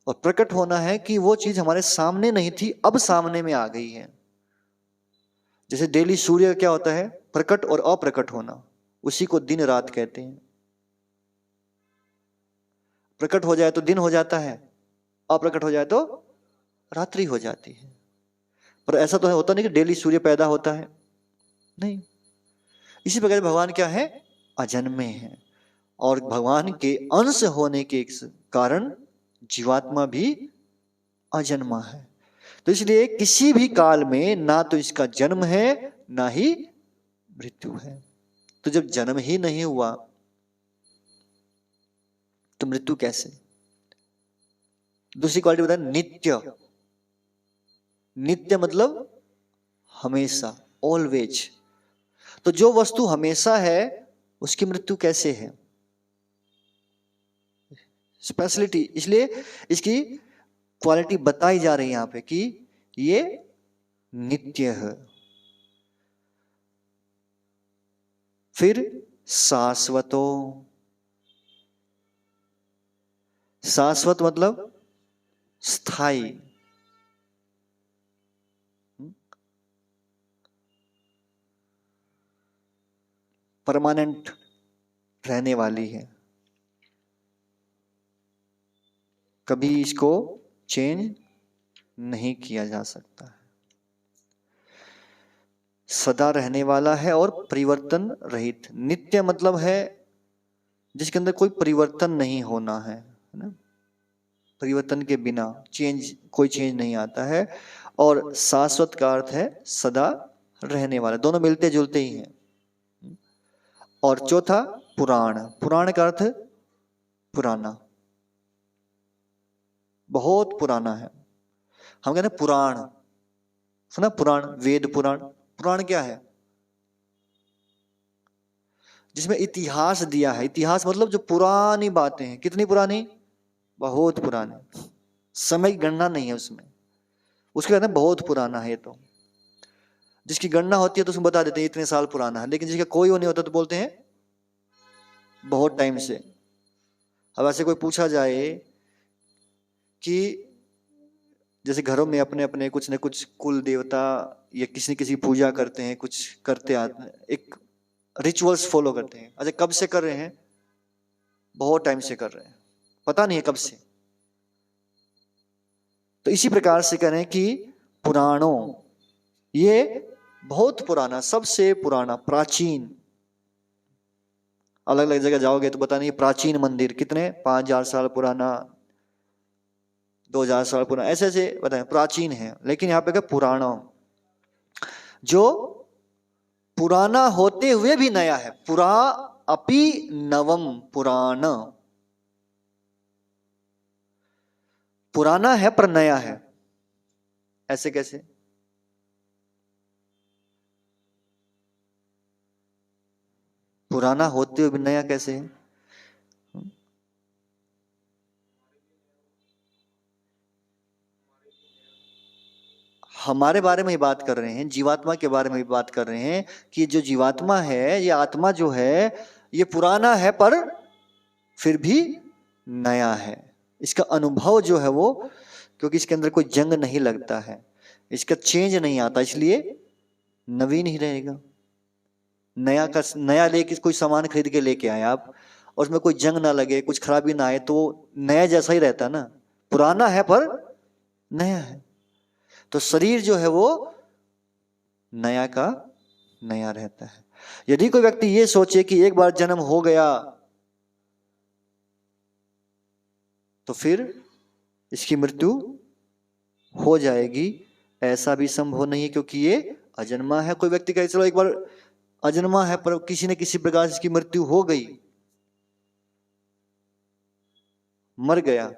और प्रकट होना है कि वो चीज हमारे सामने नहीं थी, अब सामने में आ गई है। जैसे डेली सूर्य का क्या होता है? प्रकट और अप्रकट होना, उसी को दिन रात कहते हैं। प्रकट हो जाए तो दिन हो जाता है, अप्रकट हो जाए तो रात्रि हो जाती है। पर ऐसा तो होता नहीं कि डेली सूर्य पैदा होता है, नहीं। इसी प्रकार भगवान क्या है, अजन्मे हैं, और भगवान के अंश होने के कारण जीवात्मा भी अजन्मा है। तो इसलिए किसी भी काल में ना तो इसका जन्म है ना ही मृत्यु है। तो जब जन्म ही नहीं हुआ तो मृत्यु कैसे? दूसरी क्वालिटी बताए, नित्य। नित्य मतलब हमेशा, ऑलवेज। तो जो वस्तु हमेशा है उसकी मृत्यु कैसे है? स्पेशलिटी, इसलिए इसकी क्वालिटी बताई जा रही है यहां पे कि ये नित्य है। फिर शाश्वतो, शाश्वत मतलब स्थायी, परमानेंट रहने वाली है, कभी इसको चेंज नहीं किया जा सकता है, सदा रहने वाला है और परिवर्तन रहित। नित्य मतलब है जिसके अंदर कोई परिवर्तन नहीं होना है ना, परिवर्तन के बिना चेंज, कोई चेंज नहीं आता है। और शाश्वत का अर्थ है सदा रहने वाला, दोनों मिलते जुलते ही हैं। और चौथा पुराण, पुराण का अर्थ पुराना, बहुत पुराना है। हम कहते हैं पुराण, सुना पुराण, वेद पुराण। पुराण क्या है? जिसमें इतिहास दिया है। इतिहास मतलब जो पुरानी बातें हैं। कितनी पुरानी? बहुत पुरानी, समय की गणना नहीं है उसमें, उसके कहते हैं बहुत पुराना है। तो जिसकी गणना होती है तो उसमें बता देते हैं इतने साल पुराना है, लेकिन जिसका कोई वो नहीं होता तो बोलते हैं बहुत टाइम से। अब ऐसे कोई पूछा जाए कि जैसे घरों में अपने अपने कुछ न कुछ कुल देवता या किसी न किसी पूजा करते हैं, कुछ करते आते हैं, एक रिचुअल्स फॉलो करते हैं। अच्छा, कब से कर रहे हैं? बहुत टाइम से कर रहे हैं, पता नहीं है कब से। तो इसी प्रकार से करें कि पुराणों, ये बहुत पुराना, सबसे पुराना, प्राचीन। अलग अलग जगह जाओगे तो पता नहीं प्राचीन मंदिर कितने 5000 साल पुराना, 2000 साल पुराना, ऐसे ऐसे बताएं प्राचीन है। लेकिन यहाँ पे क्या पुराणों, जो पुराना होते हुए भी नया है। पुरा अपि नवम पुराण, पुराना है पर नया है। ऐसे कैसे? पुराना होते हुए भी नया कैसे है? हमारे बारे में ही बात कर रहे हैं, जीवात्मा के बारे में ही बात कर रहे हैं कि जो जीवात्मा है, ये आत्मा जो है, ये पुराना है पर फिर भी नया है। इसका अनुभव जो है वो, क्योंकि इसके अंदर कोई जंग नहीं लगता है, इसका चेंज नहीं आता, इसलिए नवीन ही रहेगा। नया का नया लेके कोई सामान खरीद के लेके आए आप और उसमें कोई जंग ना लगे, कुछ खराबी ना आए, तो नया जैसा ही रहता ना। पुराना है पर नया है। तो शरीर जो है वो नया का नया रहता है। यदि कोई व्यक्ति ये सोचे कि एक बार जन्म हो गया तो फिर इसकी मृत्यु हो जाएगी, ऐसा भी संभव नहीं है, क्योंकि ये अजन्मा है। कोई व्यक्ति कहे चलो एक बार अजन्मा है पर किसी न किसी प्रकार से इसकी मृत्यु हो गई, मर गया,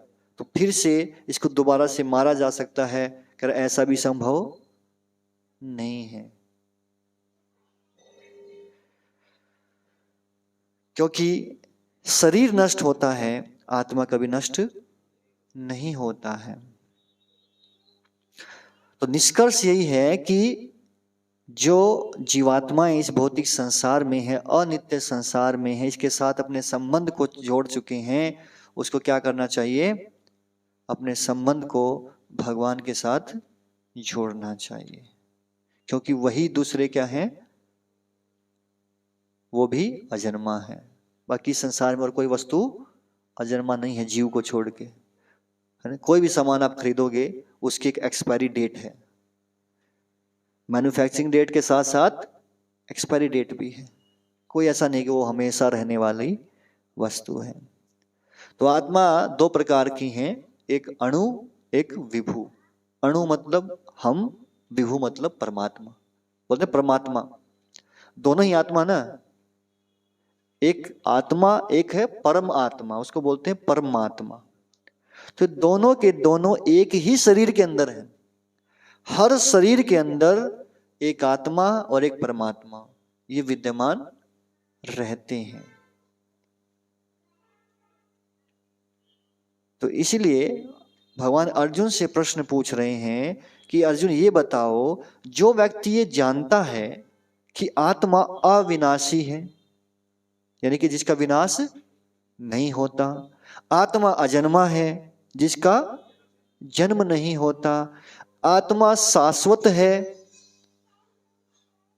तो फिर से इसको दोबारा से मारा जा सकता है, कर ऐसा भी संभव नहीं है। क्योंकि शरीर नष्ट होता है, आत्मा कभी नष्ट नहीं होता है। तो निष्कर्ष यही है कि जो जीवात्माएं इस भौतिक संसार में है, अनित्य संसार में है, इसके साथ अपने संबंध को जोड़ चुके हैं, उसको क्या करना चाहिए? अपने संबंध को भगवान के साथ जोड़ना चाहिए, क्योंकि वही दूसरे क्या है, वो भी अजन्मा है। बाकी संसार में और कोई वस्तु अजन्मा नहीं है जीव को छोड़ के, है ना। कोई भी सामान आप खरीदोगे उसकी एक एक्सपायरी डेट है, मैन्युफैक्चरिंग डेट के साथ साथ एक्सपायरी डेट भी है। कोई ऐसा नहीं कि वो हमेशा रहने वाली वस्तु है। तो आत्मा दो प्रकार की हैं, एक अणु एक विभु। अणु मतलब हम, विभु मतलब परमात्मा। बोलते परमात्मा, दोनों ही आत्मा ना, एक आत्मा एक है परम आत्मा, उसको बोलते हैं परमात्मा। तो दोनों के दोनों एक ही शरीर के अंदर है। हर शरीर के अंदर एक आत्मा और एक परमात्मा ये विद्यमान रहते हैं। तो इसीलिए भगवान अर्जुन से प्रश्न पूछ रहे हैं कि अर्जुन ये बताओ, जो व्यक्ति ये जानता है कि आत्मा अविनाशी है, यानी कि जिसका विनाश नहीं होता, आत्मा अजन्मा है जिसका जन्म नहीं होता, आत्मा शाश्वत है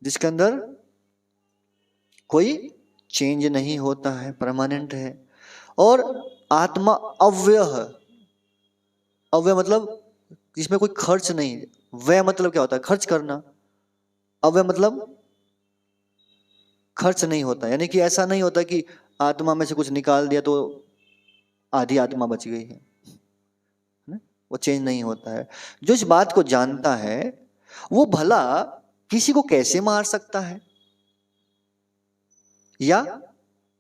जिसके अंदर कोई चेंज नहीं होता है, परमानेंट है, और आत्मा अव्यय है। अव्यय मतलब जिसमें कोई खर्च नहीं। व्यय मतलब क्या होता है? खर्च करना। अव्यय मतलब खर्च नहीं होता, यानी कि ऐसा नहीं होता कि आत्मा में से कुछ निकाल दिया तो आधी आत्मा बच गई है, वो चेंज नहीं होता है। जो इस बात को जानता है वो भला किसी को कैसे मार सकता है या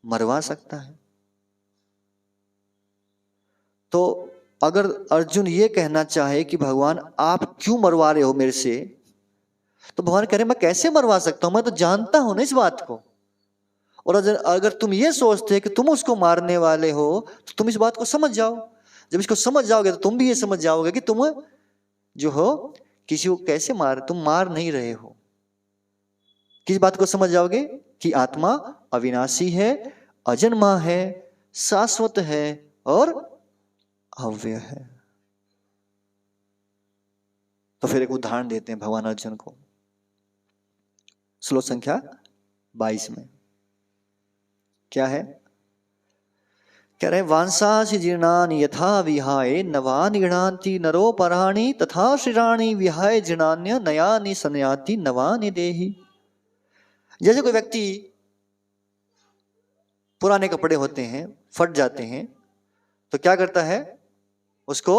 मरवा सकता है? तो अगर अर्जुन ये कहना चाहे कि भगवान आप क्यों मरवा रहे हो मेरे से, तो भगवान कह रहे मैं कैसे मरवा सकता हूं, मैं तो जानता हूं ना इस बात को। और अगर तुम ये सोचते कि तुम उसको मारने वाले हो तो तुम इस बात को समझ जाओ। जब इसको समझ जाओगे तो तुम भी ये समझ जाओगे कि तुम जो हो किसी को कैसे तुम मार नहीं रहे हो। किस बात को समझ जाओगे? कि आत्मा अविनाशी है, अजन्मा है, शाश्वत है और अव्यय है। तो फिर एक उदाहरण देते हैं भगवान अर्जुन को, श्लोक संख्या 22 में क्या है? कह रहे वांसासि जीर्णानि यथा विहाय नवानि गृह्णाति नरो पराणि तथा श्रीराणि विहाय जीर्णान्य नयानि संयाति नवानि देहि। जैसे कोई व्यक्ति पुराने कपड़े होते हैं, फट जाते हैं, तो क्या करता है? उसको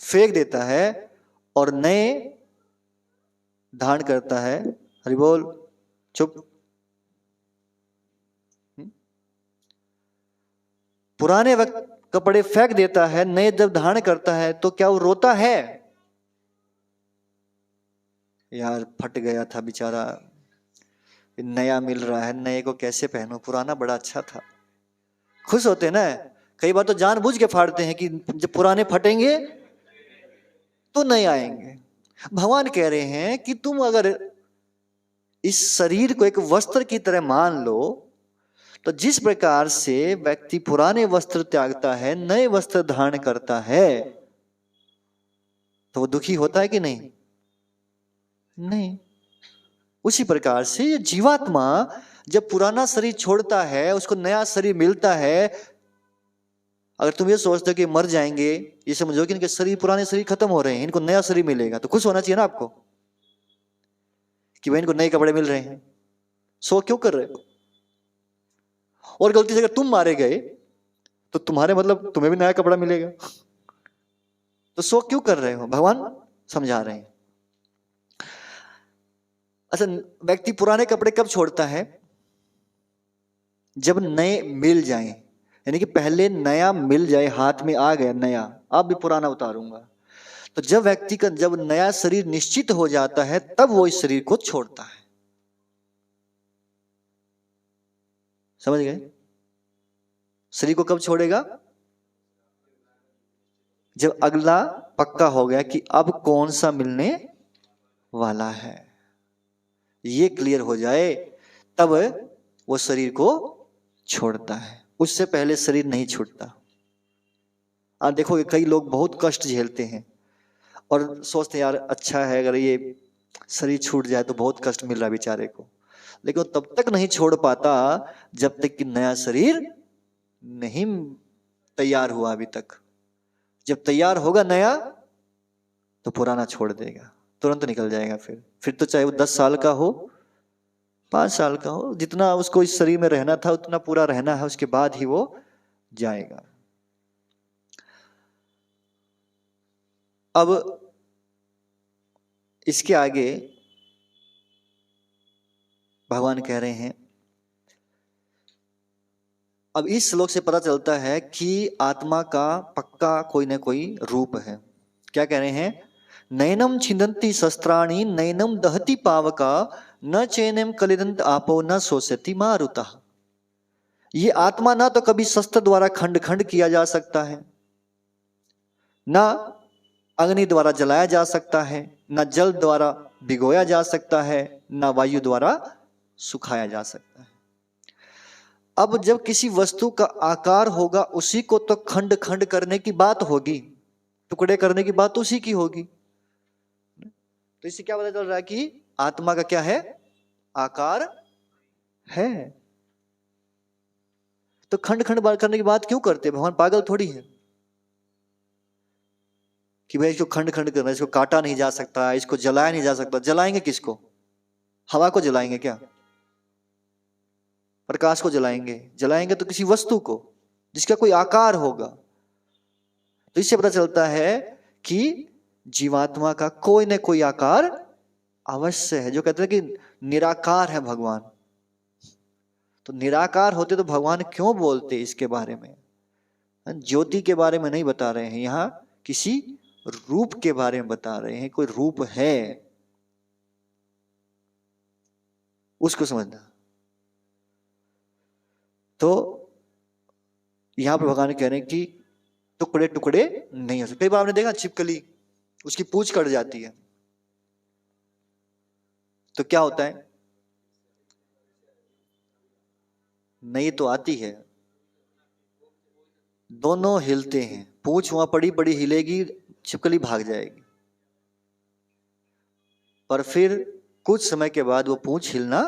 फेंक देता है और नए धारण करता है। हरि बोल, चुप। पुराने कपड़े फेंक देता है, नए जब धारण करता है तो क्या वो रोता है? यार फट गया था बेचारा, नया मिल रहा है, नए को कैसे पहनूं, पुराना बड़ा अच्छा था। खुश होते ना। कई बार तो जानबूझ के फाड़ते हैं कि जब पुराने फटेंगे तो नए आएंगे। भगवान कह रहे हैं कि तुम अगर इस शरीर को एक वस्त्र की तरह मान लो, तो जिस प्रकार से व्यक्ति पुराने वस्त्र त्यागता है, नए वस्त्र धारण करता है, तो वो दुखी होता है कि नहीं? नहीं। उसी प्रकार से ये जीवात्मा जब पुराना शरीर छोड़ता है, उसको नया शरीर मिलता है। अगर तुम ये सोचते हो कि मर जाएंगे, ये समझो कि इनके शरीर, पुराने शरीर खत्म हो रहे हैं, इनको नया शरीर मिलेगा, तो खुश होना चाहिए ना आपको कि भाई इनको नए कपड़े मिल रहे हैं। सो क्यों कर रहे हो? और गलती से अगर तुम मारे गए तो तुम्हारे मतलब तुम्हें भी नया कपड़ा मिलेगा, तो सो क्यों कर रहे हो? भगवान समझा रहे हैं। अच्छा, व्यक्ति पुराने कपड़े कब छोड़ता है? जब नए मिल जाएं, यानी कि पहले नया मिल जाए, हाथ में आ गया नया, अब भी पुराना उतारूंगा। तो जब व्यक्ति का जब नया शरीर निश्चित हो जाता है, तब वो इस शरीर को छोड़ता है। समझ गए? शरीर को कब छोड़ेगा? जब अगला पक्का हो गया कि अब कौन सा मिलने वाला है, ये क्लियर हो जाए, तब वो शरीर को छोड़ता है। उससे पहले शरीर नहीं छूटता। आप देखोगे कई लोग बहुत कष्ट झेलते हैं और सोचते हैं यार अच्छा है अगर ये शरीर छूट जाए तो बहुत कष्ट मिल रहा है बेचारे को, लेकिन वो तब तक नहीं छोड़ पाता जब तक कि नया शरीर नहीं तैयार हुआ अभी तक। जब तैयार होगा नया तो पुराना छोड़ देगा, तुरंत निकल जाएगा। फिर तो चाहे वो 10 साल का हो, 5 साल का हो, जितना उसको इस शरीर में रहना था उतना पूरा रहना है, उसके बाद ही वो जाएगा। अब इसके आगे भगवान कह रहे हैं, अब इस श्लोक से पता चलता है कि आत्मा का पक्का कोई ना कोई रूप है। क्या कह रहे हैं? नैनम छिन्दन्ति शस्त्राणि नैनम दहति पावका न चैनम कलिदंत आपो न शोषयति मारुतः। ये आत्मा ना तो कभी शस्त्र द्वारा खंड खंड किया जा सकता है, ना अग्नि द्वारा जलाया जा सकता है, ना जल द्वारा भिगोया जा सकता है, ना वायु द्वारा सुखाया जा सकता है। अब जब किसी वस्तु का आकार होगा उसी को तो खंड खंड करने की बात होगी, टुकड़े करने की बात उसी की होगी। तो इससे क्या पता चल रहा है कि आत्मा का क्या है? आकार है। तो खंड खंड करने की बात क्यों करते हैं? भगवान पागल थोड़ी है कि भाई इसको खंड खंड करना, इसको काटा नहीं जा सकता, इसको जलाया नहीं जा सकता। जलाएंगे किसको? हवा को जलाएंगे क्या? प्रकाश को जलाएंगे? जलाएंगे तो किसी वस्तु को जिसका कोई आकार होगा। तो इससे पता चलता है कि जीवात्मा का कोई न कोई आकार अवश्य है। जो कहते हैं कि निराकार है भगवान, तो निराकार होते तो भगवान क्यों बोलते इसके बारे में? ज्योति के बारे में नहीं बता रहे हैं, यहां किसी रूप के बारे में बता रहे हैं। कोई रूप है, उसको समझना। तो यहां पर भगवान कह रहे हैं कि टुकड़े टुकड़े नहीं हो सकते। कई बार आपने देखा छिपकली, उसकी पूंछ कट जाती है तो क्या होता है? नहीं तो आती है, दोनों हिलते हैं। पूंछ वहां पड़ी पड़ी हिलेगी, छिपकली भाग जाएगी, पर फिर कुछ समय के बाद वो पूंछ हिलना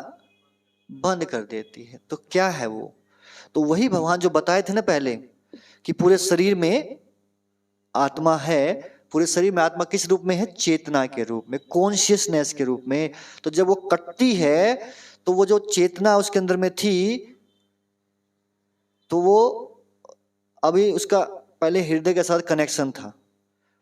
बंद कर देती है। तो क्या है वो? तो वही भगवान जो बताए थे ना पहले कि पूरे शरीर में आत्मा है। पूरे शरीर में आत्मा किस रूप में है? चेतना के रूप में, कॉन्शियसनेस के रूप में। तो जब वो कटती है तो वो जो चेतना उसके अंदर में थी, तो वो अभी उसका पहले हृदय के साथ कनेक्शन था,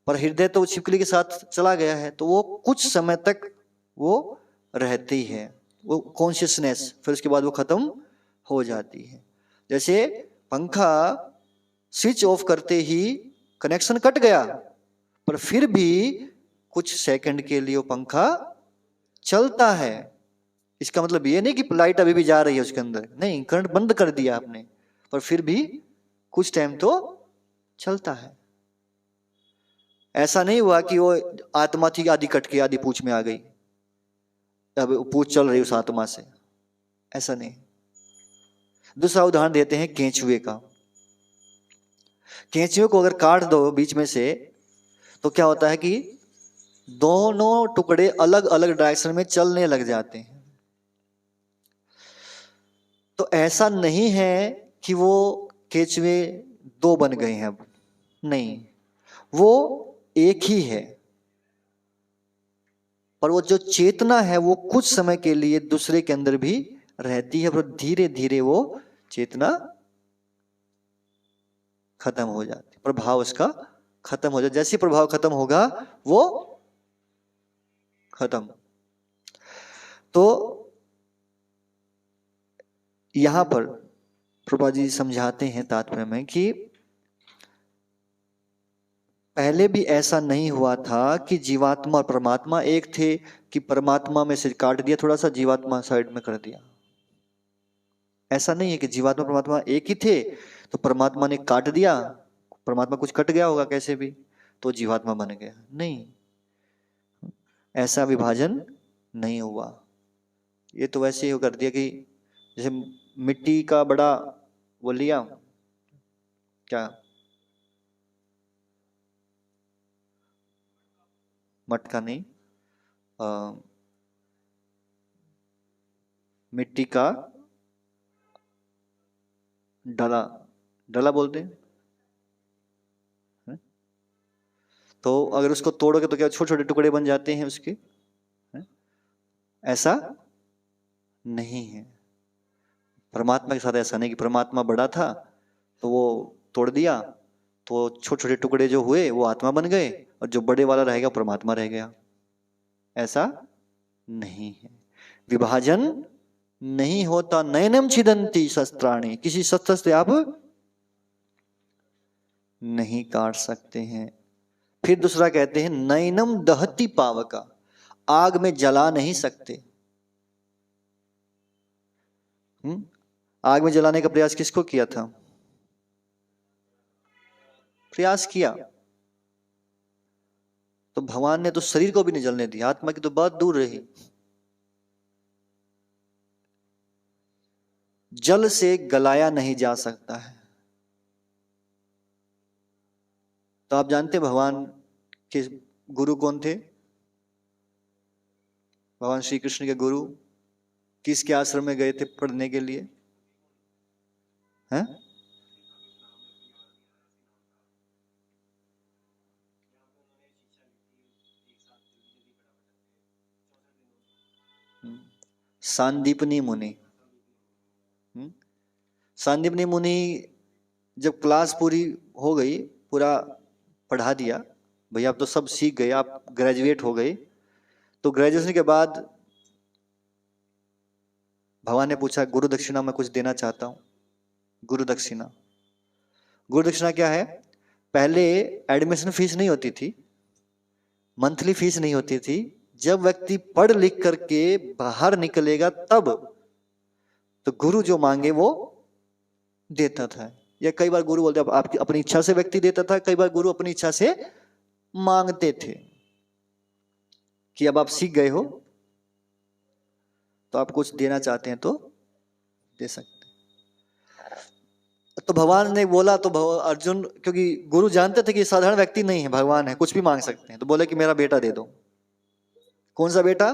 पर हृदय तो छिपकली के साथ चला गया है, तो वो कुछ समय तक वो रहती है, वो कॉन्शियसनेस। फिर उसके बाद वो खत्म हो जाती है। जैसे पंखा स्विच ऑफ करते ही कनेक्शन कट गया, पर फिर भी कुछ सेकंड के लिए वो पंखा चलता है। इसका मतलब ये नहीं कि लाइट अभी भी जा रही है उसके अंदर, नहीं, करंट बंद कर दिया आपने, पर फिर भी कुछ टाइम तो चलता है। ऐसा नहीं हुआ कि वो आत्मा थी, आधी कट के आधी पूंछ में आ गई, अब पूंछ चल रही उस आत्मा से, ऐसा नहीं। दूसरा उदाहरण देते हैं केंचुए का। केंचुए को अगर काट दो बीच में से तो क्या होता है कि दोनों टुकड़े अलग अलग डायरेक्शन में चलने लग जाते हैं। तो ऐसा नहीं है कि वो केंचुए दो बन गए हैं, अब नहीं, वो एक ही है, पर वो जो चेतना है वो कुछ समय के लिए दूसरे के अंदर भी रहती है, पर धीरे धीरे वो चेतना खत्म हो जाती, प्रभाव उसका खत्म हो जाता। जैसे प्रभाव खत्म होगा वो खत्म। तो यहां पर प्रभा जी समझाते हैं तात्पर्य में कि पहले भी ऐसा नहीं हुआ था कि जीवात्मा और परमात्मा एक थे, कि परमात्मा में से काट दिया थोड़ा सा, जीवात्मा साइड में कर दिया। ऐसा नहीं है कि जीवात्मा परमात्मा एक ही थे तो परमात्मा ने काट दिया, परमात्मा कुछ कट गया होगा कैसे भी तो जीवात्मा बन गया, नहीं, ऐसा विभाजन नहीं हुआ। ये तो वैसे ही कर दिया कि जैसे मिट्टी का बड़ा वो लिया, क्या मटका नहीं, मिट्टी का डला डला बोलते हैं। तो अगर उसको तोड़ोगे तो क्या छोटे छोटे टुकड़े बन जाते हैं उसके? ऐसा नहीं है। परमात्मा के साथ ऐसा नहीं कि परमात्मा बड़ा था तो वो तोड़ दिया तो छोटे छोटे टुकड़े जो हुए वो आत्मा बन गए और जो बड़े वाला रहेगा परमात्मा रह गया। ऐसा नहीं है। विभाजन नहीं होता। नयनम छिदंती शस्त्राणी, किसी शस्त्र से आप नहीं काट सकते हैं। फिर दूसरा कहते हैं नयनम दहती पावका, आग में जला नहीं सकते। आग में जलाने का प्रयास किसको किया था? प्रयास किया तो भगवान ने तो शरीर को भी नहीं जलने दिया, आत्मा की तो बात दूर रही। जल से गलाया नहीं जा सकता है। तो आप जानते हैं भगवान के गुरु कौन थे? भगवान श्री कृष्ण के गुरु किसके आश्रम में गए थे पढ़ने के लिए? हैं? सांदीपनी मुनि। सांदीपनी मुनि जब क्लास पूरी हो गई, पूरा पढ़ा दिया, भैया आप तो सब सीख गए, आप ग्रेजुएट हो गए, तो ग्रेजुएशन के बाद भगवान ने पूछा गुरु दक्षिणा मैं कुछ देना चाहता हूं। गुरु दक्षिणा, गुरु दक्षिणा क्या है? पहले एडमिशन फीस नहीं होती थी, मंथली फीस नहीं होती थी। जब व्यक्ति पढ़ लिख करके बाहर निकलेगा तब तो गुरु जो मांगे वो देता था। या कई बार गुरु बोलते आपकी अपनी इच्छा से व्यक्ति देता था, कई बार गुरु अपनी इच्छा से मांगते थे कि अब आप सीख गए हो तो आप कुछ देना चाहते हैं तो दे सकते। तो भगवान ने बोला तो अर्जुन, क्योंकि गुरु जानते थे कि साधारण व्यक्ति नहीं है, भगवान है, कुछ भी मांग सकते हैं, तो बोले कि मेरा बेटा दे दो। कौन सा बेटा?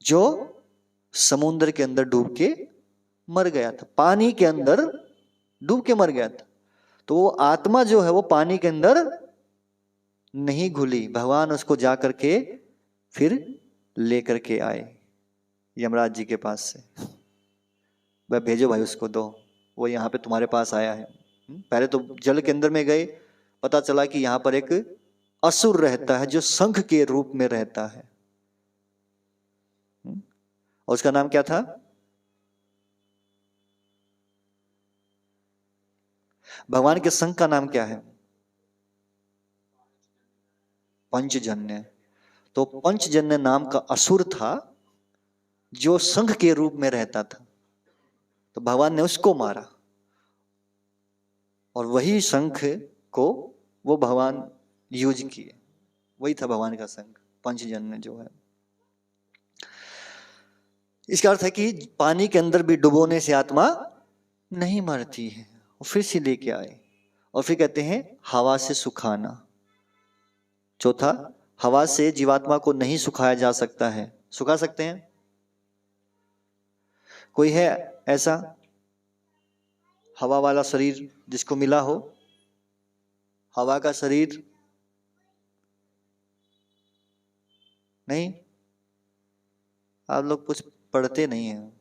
जो समुद्र के अंदर डूब के मर गया था, पानी के अंदर डूब के मर गया था। तो वो आत्मा जो है वो पानी के अंदर नहीं घुली, भगवान उसको जा करके फिर लेकर के आए यमराज जी के पास से। वह भेजो भाई, उसको दो, वो यहाँ पे तुम्हारे पास आया है। पहले तो जल के अंदर में गए, पता चला कि यहाँ पर एक असुर रहता है जो शंख के रूप में रहता है। और उसका नाम क्या था? भगवान के शंख का नाम क्या है? पंचजन्य। तो पंचजन्य नाम का असुर था जो शंख के रूप में रहता था, तो भगवान ने उसको मारा और वही शंख को वो भगवान यूज किए, वही था भगवान का शंख, पंचजन्य जो है। इसका अर्थ है कि पानी के अंदर भी डुबोने से आत्मा नहीं मरती है। और फिर से लेके आए और फिर कहते हैं हवा से सुखाना। चौथा, हवा से जीवात्मा को नहीं सुखाया जा सकता है। सुखा सकते हैं? कोई है ऐसा हवा वाला शरीर जिसको मिला हो? हवा का शरीर नहीं? आप लोग कुछ पढ़ते नहीं हैं।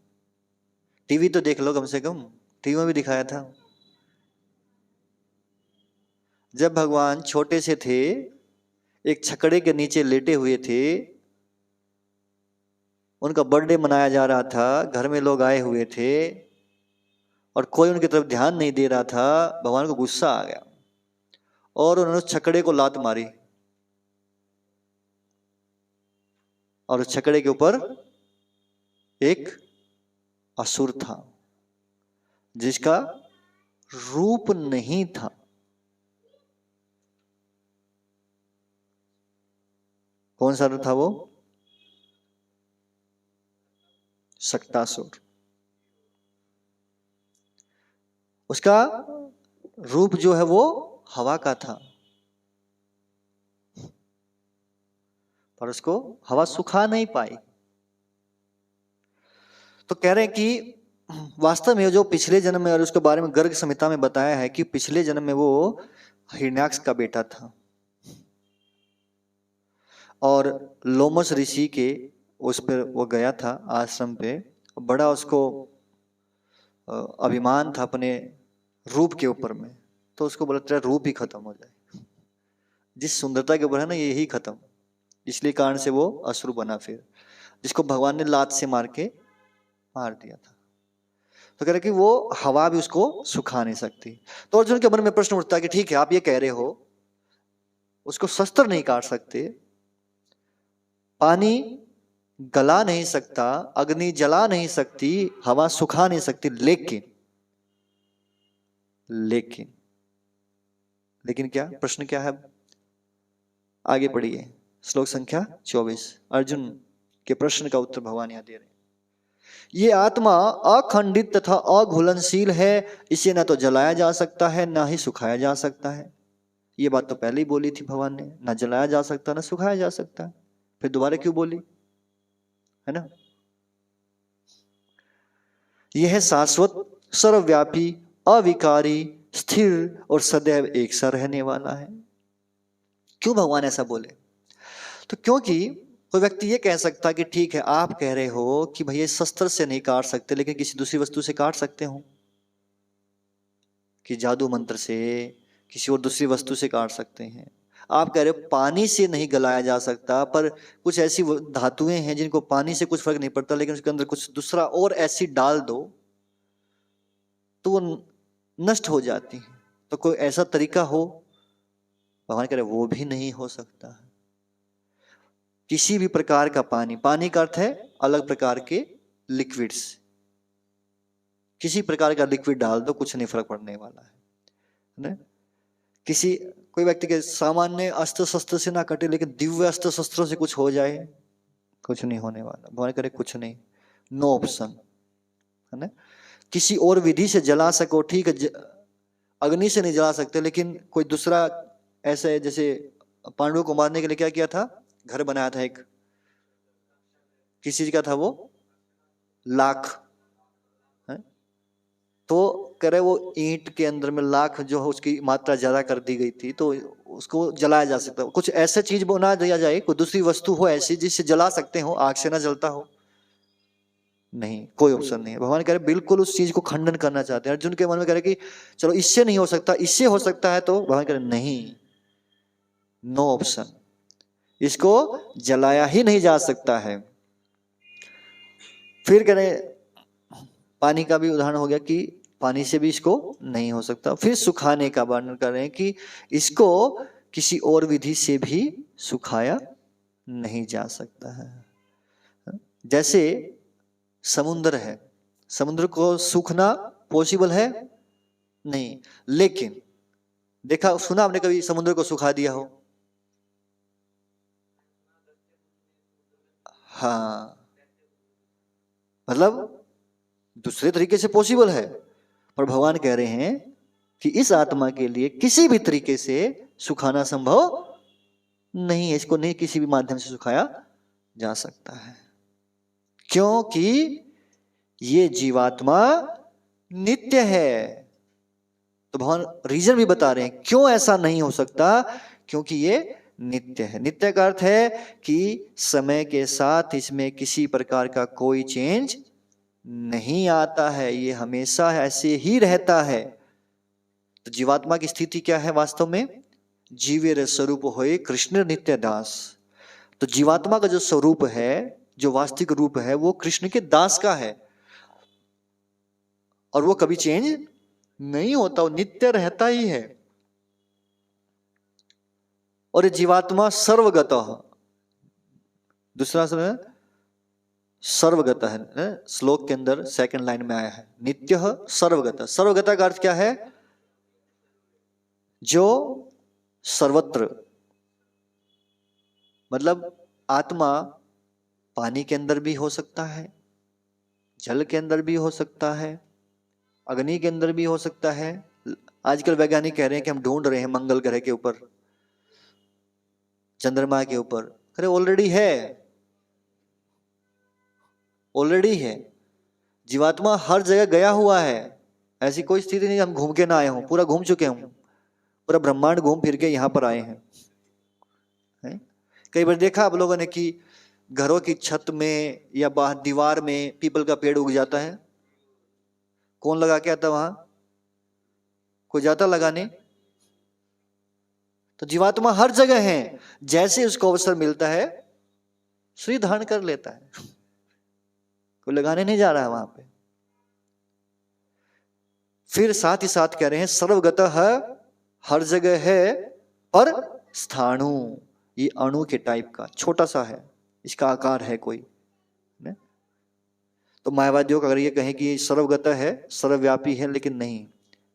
टीवी तो देख लो कम से कम, टीवी में भी दिखाया था। जब भगवान छोटे से थे, एक छकड़े के नीचे लेटे हुए थे, उनका बर्थडे मनाया जा रहा था, घर में लोग आए हुए थे और कोई उनकी तरफ ध्यान नहीं दे रहा था। भगवान को गुस्सा आ गया और उन्होंने उस छकड़े को लात मारी और उस छकड़े के ऊपर एक असुर था जिसका रूप नहीं था। कौन सा था वो? शक्तासुर। उसका रूप जो है वो हवा का था, पर उसको हवा सुखा नहीं पाई। तो कह रहे हैं कि वास्तव में जो पिछले जन्म में, और उसके बारे में गर्ग संहिता में बताया है कि पिछले जन्म में वो हिरण्याक्ष का बेटा था और लोमस ऋषि के उस पर वो गया था आश्रम पे, बड़ा उसको अभिमान था अपने रूप के ऊपर में, तो उसको बोला तेरा रूप ही खत्म हो जाए, जिस सुंदरता के ऊपर है ना यही खत्म, इसलिए कारण से वो असुर बना फिर, जिसको भगवान ने लात से मार दिया था। तो कह रहे कि वो हवा भी उसको सुखा नहीं सकती। तो अर्जुन के मन में प्रश्न उठता है कि ठीक है आप ये कह रहे हो उसको शस्त्र नहीं काट सकते, पानी गला नहीं सकता, अग्नि जला नहीं सकती, हवा सुखा नहीं सकती, लेकिन क्या प्रश्न क्या है? आगे पढ़िए श्लोक संख्या 24। अर्जुन के प्रश्न का उत्तर भगवान यहां दे रहे हैं। ये आत्मा अखंडित तथा अघुलनशील है, इसे न तो जलाया जा सकता है न ही सुखाया जा सकता है। ये बात तो पहले ही बोली थी भगवान ने, न जलाया जा सकता न सुखाया जा सकता, फिर दोबारा क्यों बोली, है ना? यह शाश्वत, सर्वव्यापी, अविकारी, स्थिर और सदैव एक सा रहने वाला है। क्यों भगवान ऐसा बोले? तो क्योंकि कोई व्यक्ति ये कह सकता कि ठीक है आप कह रहे हो कि भैया शस्त्र से नहीं काट सकते, लेकिन किसी दूसरी वस्तु से काट सकते हो, कि जादू मंत्र से किसी और दूसरी वस्तु से काट सकते हैं। आप कह रहे हो पानी से नहीं गलाया जा सकता, पर कुछ ऐसी धातुएं हैं जिनको पानी से कुछ फर्क नहीं पड़ता, लेकिन उसके अंदर कुछ दूसरा और एसिड डाल दो तो वो नष्ट हो जाती है। तो कोई ऐसा तरीका हो? भगवान कह रहे वो भी नहीं हो सकता। किसी भी प्रकार का पानी का अर्थ है अलग प्रकार के लिक्विड्स, किसी प्रकार का लिक्विड डाल दो कुछ नहीं फर्क पड़ने वाला है ना? कोई व्यक्ति के सामान्य अस्त्र शस्त्र से ना कटे, लेकिन दिव्य अस्त्र शस्त्रों से कुछ हो जाए, कुछ नहीं होने वाला। भगवान करे कुछ नहीं, नो ऑप्शन, है ना? किसी और विधि से जला सको, ठीक है, अग्नि से नहीं जला सकते, लेकिन कोई दूसरा ऐसा है, जैसे पांडवों को मारने के लिए क्या किया था, घर बनाया था एक, किस चीज का था वो, लाख है? तो कह रहे वो ईंट के अंदर में लाख जो है उसकी मात्रा ज्यादा कर दी गई थी, तो उसको जलाया जा सकता है। कुछ ऐसा चीज बना दिया जाए, कोई दूसरी वस्तु हो ऐसी जिससे जला सकते हो, आग से ना जलता हो, नहीं, कोई ऑप्शन नहीं है। भगवान कह रहे बिल्कुल उस चीज को खंडन करना चाहते हैं। अर्जुन के मन में कह रहे कि चलो इससे नहीं हो सकता, इससे हो सकता है, तो भगवान कह रहे नहीं, नो ऑप्शन, इसको जलाया ही नहीं जा सकता है। फिर कह रहे पानी का भी उदाहरण हो गया कि पानी से भी इसको नहीं हो सकता। फिर सुखाने का वर्णन कर रहे हैं कि इसको किसी और विधि से भी सुखाया नहीं जा सकता है। जैसे समुद्र है, समुद्र को सूखना पॉसिबल है नहीं, लेकिन देखा सुना आपने कभी समुद्र को सुखा दिया हो? हाँ, मतलब दूसरे तरीके से पॉसिबल है, पर भगवान कह रहे हैं कि इस आत्मा के लिए किसी भी तरीके से सुखाना संभव नहीं है, इसको नहीं किसी भी माध्यम से सुखाया जा सकता है, क्योंकि ये जीवात्मा नित्य है। तो भगवान रीजन भी बता रहे हैं क्यों ऐसा नहीं हो सकता, क्योंकि ये नित्य है। नित्य का अर्थ है कि समय के साथ इसमें किसी प्रकार का कोई चेंज नहीं आता है, ये हमेशा ऐसे ही रहता है। तो जीवात्मा की स्थिति क्या है वास्तव में? जीवेर स्वरूप होए कृष्ण नित्य दास। तो जीवात्मा का जो स्वरूप है, जो वास्तविक रूप है, वो कृष्ण के दास का है, और वो कभी चेंज नहीं होता, वो नित्य रहता ही है। और ये जीवात्मा सर्वगत, दूसरा सर्वगत है, श्लोक के अंदर सेकंड लाइन में आया है, नित्य सर्वगत। सर्वगत का अर्थ क्या है? जो सर्वत्र, मतलब आत्मा पानी के अंदर भी हो सकता है, जल के अंदर भी हो सकता है, अग्नि के अंदर भी हो सकता है। आजकल वैज्ञानिक कह रहे हैं कि हम ढूंढ रहे हैं मंगल ग्रह के ऊपर, चंद्रमा के ऊपर, अरे ऑलरेडी है, ऑलरेडी है। जीवात्मा हर जगह गया हुआ है, ऐसी कोई स्थिति नहीं हम घूम के ना आए हों, पूरा घूम चुके हूं, पूरा ब्रह्मांड घूम फिर के यहाँ पर आए हैं। कई बार देखा आप लोगों ने कि घरों की छत में या बाहर दीवार में पीपल का पेड़ उग जाता है, कौन लगा के आता वहां? कोई जाता लगाने? तो जीवात्मा हर जगह है, जैसे उसको अवसर मिलता है श्री धारण कर लेता है, कोई लगाने नहीं जा रहा है वहां पे। फिर साथ ही साथ कह रहे हैं सर्वगतः, हर जगह है, पर स्थाणु, ये अणु के टाइप का छोटा सा है, इसका आकार है कोई ने? तो मायावादियों का अगर ये कहें कि ये सर्वगतः है, सर्वव्यापी है, लेकिन नहीं,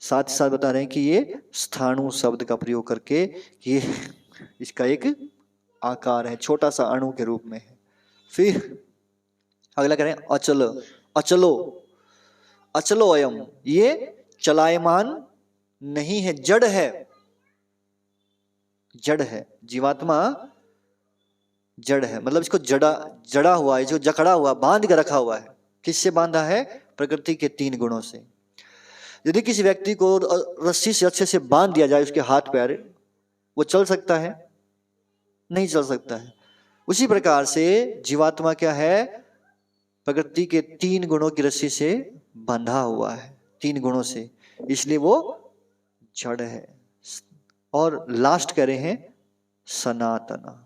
साथ ही साथ बता रहे हैं कि ये स्थाणु शब्द का प्रयोग करके ये इसका एक आकार है, छोटा सा अणु के रूप में है। फिर अगला कह रहे हैं अचल, अचलो, अचलो अयम, ये चलायमान नहीं है, जड़ है, जड़ है, जीवात्मा जड़ है, मतलब इसको जड़ा हुआ है, जो जकड़ा हुआ, बांध के रखा हुआ है। किससे बांधा है? प्रकृति के 3 गुणों से। यदि किसी व्यक्ति को रस्सी से अच्छे से बांध दिया जाए उसके हाथ पैर, वो चल सकता है? नहीं चल सकता है। उसी प्रकार से जीवात्मा क्या है? प्रकृति के 3 गुणों की रस्सी से बंधा हुआ है, 3 गुणों से, इसलिए वो जड़ है। और लास्ट कह रहे हैं सनातना।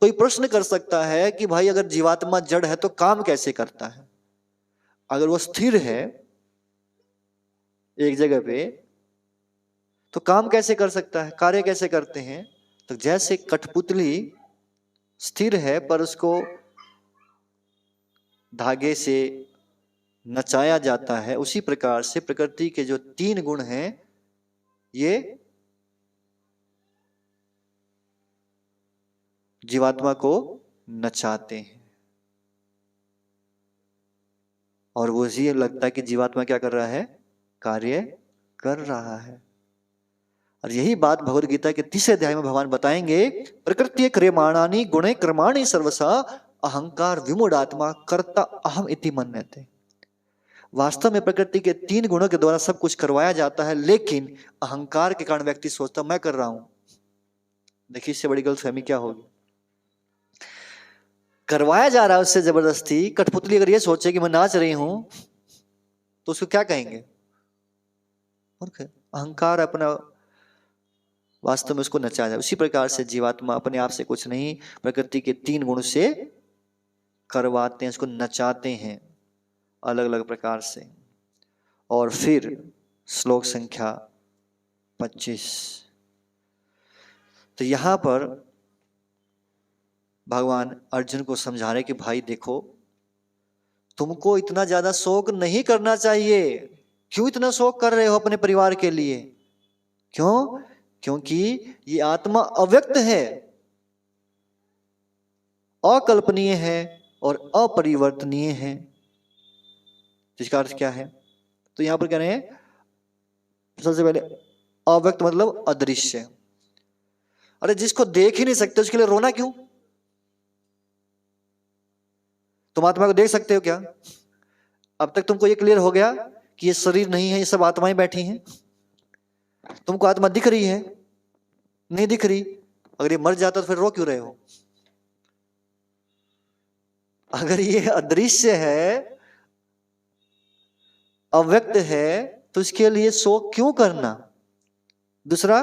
कोई प्रश्न कर सकता है कि भाई अगर जीवात्मा जड़ है तो काम कैसे करता है? अगर वो स्थिर है एक जगह पे तो काम कैसे कर सकता है, कार्य कैसे करते हैं? तो जैसे कठपुतली स्थिर है पर उसको धागे से नचाया जाता है, उसी प्रकार से प्रकृति के जो 3 गुण हैं ये जीवात्मा को नचाते हैं, और वो ये लगता है कि जीवात्मा क्या कर रहा है? कार्य कर रहा है। और यही बात भगवद गीता के 3 अध्याय में भगवान बताएंगे, प्रकृति क्रियमाणानि गुणे क्रमाणि सर्वसा अहंकार विमूढ़ात्मा कर्ता अहम इति मन्यते। वास्तव में प्रकृति के 3 गुणों के द्वारा सब कुछ करवाया जाता है, लेकिन अहंकार के कारण व्यक्ति सोचता मैं कर रहा हूं। देखिए इससे बड़ी गलतफहमी क्या होगी? करवाया जा रहा है उससे जबरदस्ती। कठपुतली अगर ये सोचे कि मैं नाच रही हूं तो उसको क्या कहेंगे? अहंकार अपना, वास्तव में उसको नचाया जाए। उसी प्रकार से जीवात्मा अपने आप से कुछ नहीं, प्रकृति के 3 गुण से करवाते हैं, उसको नचाते हैं अलग अलग प्रकार से। और फिर श्लोक संख्या 25, तो यहां पर भगवान अर्जुन को समझा रहे कि भाई देखो, तुमको इतना ज्यादा शोक नहीं करना चाहिए। क्यों इतना शोक कर रहे हो अपने परिवार के लिए? क्यों? क्योंकि ये आत्मा अव्यक्त है, अकल्पनीय है और अपरिवर्तनीय है। इसका अर्थ क्या है? तो यहां पर कह रहे हैं सबसे पहले अव्यक्त मतलब अदृश्य। अरे जिसको देख ही नहीं सकते उसके लिए रोना क्यों? तुम आत्मा को देख सकते हो क्या? अब तक तुमको ये क्लियर हो गया कि ये शरीर नहीं है, ये सब आत्माएं बैठी हैं। तुमको आत्मा दिख रही है? नहीं दिख रही। अगर ये मर जाता तो फिर रो क्यों रहे हो? अगर ये अदृश्य है, अव्यक्त है, तो इसके लिए शोक क्यों करना? दूसरा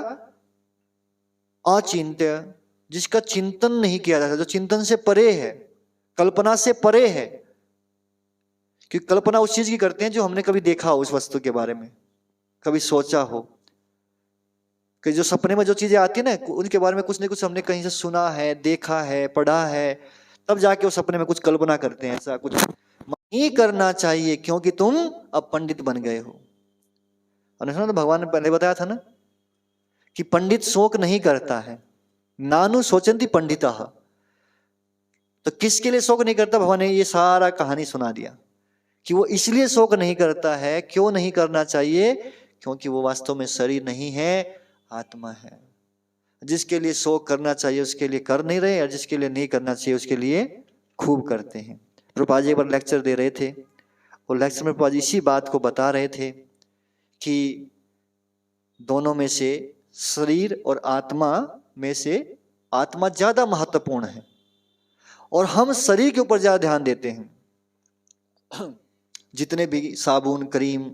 अचिंत्य, जिसका चिंतन नहीं किया जाता, जो चिंतन से परे है, कल्पना से परे है। क्योंकि कल्पना उस चीज की करते हैं जो हमने कभी देखा हो, उस वस्तु के बारे में कभी सोचा हो। कि जो सपने में जो चीजें आती है ना, उनके बारे में कुछ न कुछ हमने कहीं से सुना है, देखा है, पढ़ा है, तब जाके वो सपने में कुछ कल्पना करते हैं। ऐसा कुछ नहीं करना चाहिए, क्योंकि तुम अब पंडित बन गए हो। और तो भगवान ने पहले बताया था ना कि पंडित शोक नहीं करता है, नानु शोचंती पंडितः। तो किसके लिए शोक नहीं करता? भगवान ने ये सारा कहानी सुना दिया कि वो इसलिए शोक नहीं करता है। क्यों नहीं करना चाहिए? क्योंकि वो वास्तव में शरीर नहीं है, आत्मा है। जिसके लिए शोक करना चाहिए उसके लिए कर नहीं रहे, और जिसके लिए नहीं करना चाहिए उसके लिए खूब करते हैं। प्रभुपाद जी एक बार लेक्चर दे रहे थे, और लेक्चर में प्रभुपाद जी इसी बात को बता रहे थे कि दोनों में से शरीर और आत्मा में से आत्मा ज्यादा महत्वपूर्ण है और हम शरीर के ऊपर ज्यादा ध्यान देते हैं। जितने भी साबुन, क्रीम,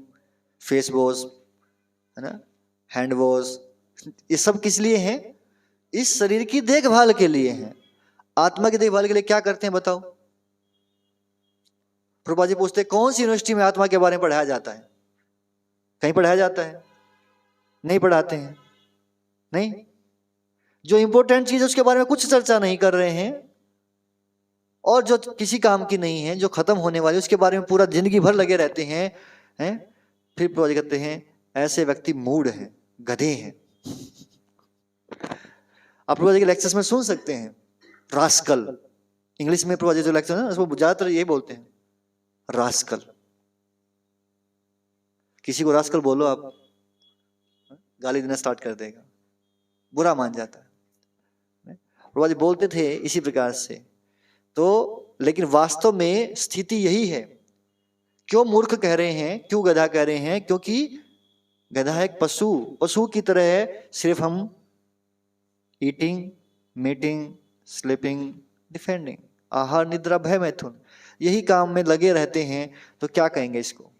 फेस वॉश, है ना, हैंड वॉश, ये सब किस लिए हैं? इस शरीर की देखभाल के लिए हैं। आत्मा की देखभाल के लिए क्या करते हैं बताओ? प्रभुपाद जी पूछते कौन सी यूनिवर्सिटी में आत्मा के बारे में पढ़ाया जाता है? कहीं पढ़ाया जाता है? नहीं पढ़ाते हैं। नहीं, जो इंपॉर्टेंट चीज उसके बारे में कुछ चर्चा नहीं कर रहे हैं, और जो किसी काम की नहीं है, जो खत्म होने वाली, उसके बारे में पूरा जिंदगी भर लगे रहते हैं। फिर प्रभुपाद जी कहते हैं ऐसे व्यक्ति मूढ़ हैं, गधे हैं। आप प्रभुपाद जी के लेक्चर्स में सुन सकते हैं रास्कल। इंग्लिश में प्रभुपाद जी जो लेक्चर है उसको ज्यादातर यही बोलते हैं, रास्कल। किसी को रास्कल बोलो आप, गाली देना स्टार्ट कर देगा, बुरा मान जाता है। प्रभुपाद जी बोलते थे इसी प्रकार से। तो लेकिन वास्तव में स्थिति यही है। क्यों मूर्ख कह रहे हैं, क्यों गधा कह रहे हैं? क्योंकि गधा एक पशु, पशु की तरह है। सिर्फ हम ईटिंग, मीटिंग, स्लीपिंग, डिफेंडिंग, आहार, निद्रा, भय, मैथुन, यही काम में लगे रहते हैं। तो क्या कहेंगे इसको?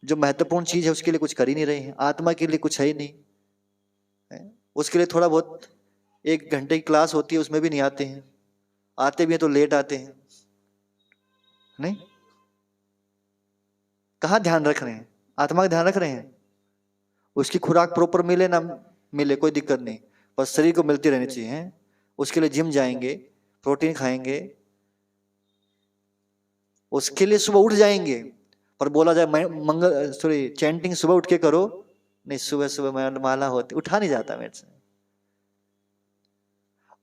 जो महत्वपूर्ण चीज है उसके लिए कुछ कर ही नहीं रहे हैं। आत्मा के लिए कुछ है ही नहीं है। उसके लिए थोड़ा बहुत 1 घंटे की क्लास होती है, उसमें भी नहीं आते हैं। आते भी हैं तो लेट आते हैं। नहीं, कहाँ ध्यान रख रहे हैं? आत्मा का ध्यान रख रहे हैं? उसकी खुराक प्रॉपर मिले ना मिले कोई दिक्कत नहीं, बस शरीर को मिलती रहनी चाहिए। उसके लिए जिम जाएंगे, प्रोटीन खाएंगे, उसके लिए सुबह उठ जाएंगे। पर बोला जाए चैंटिंग सुबह उठ के करो, नहीं, सुबह सुबह माला होती, उठा नहीं जाता मेरे से।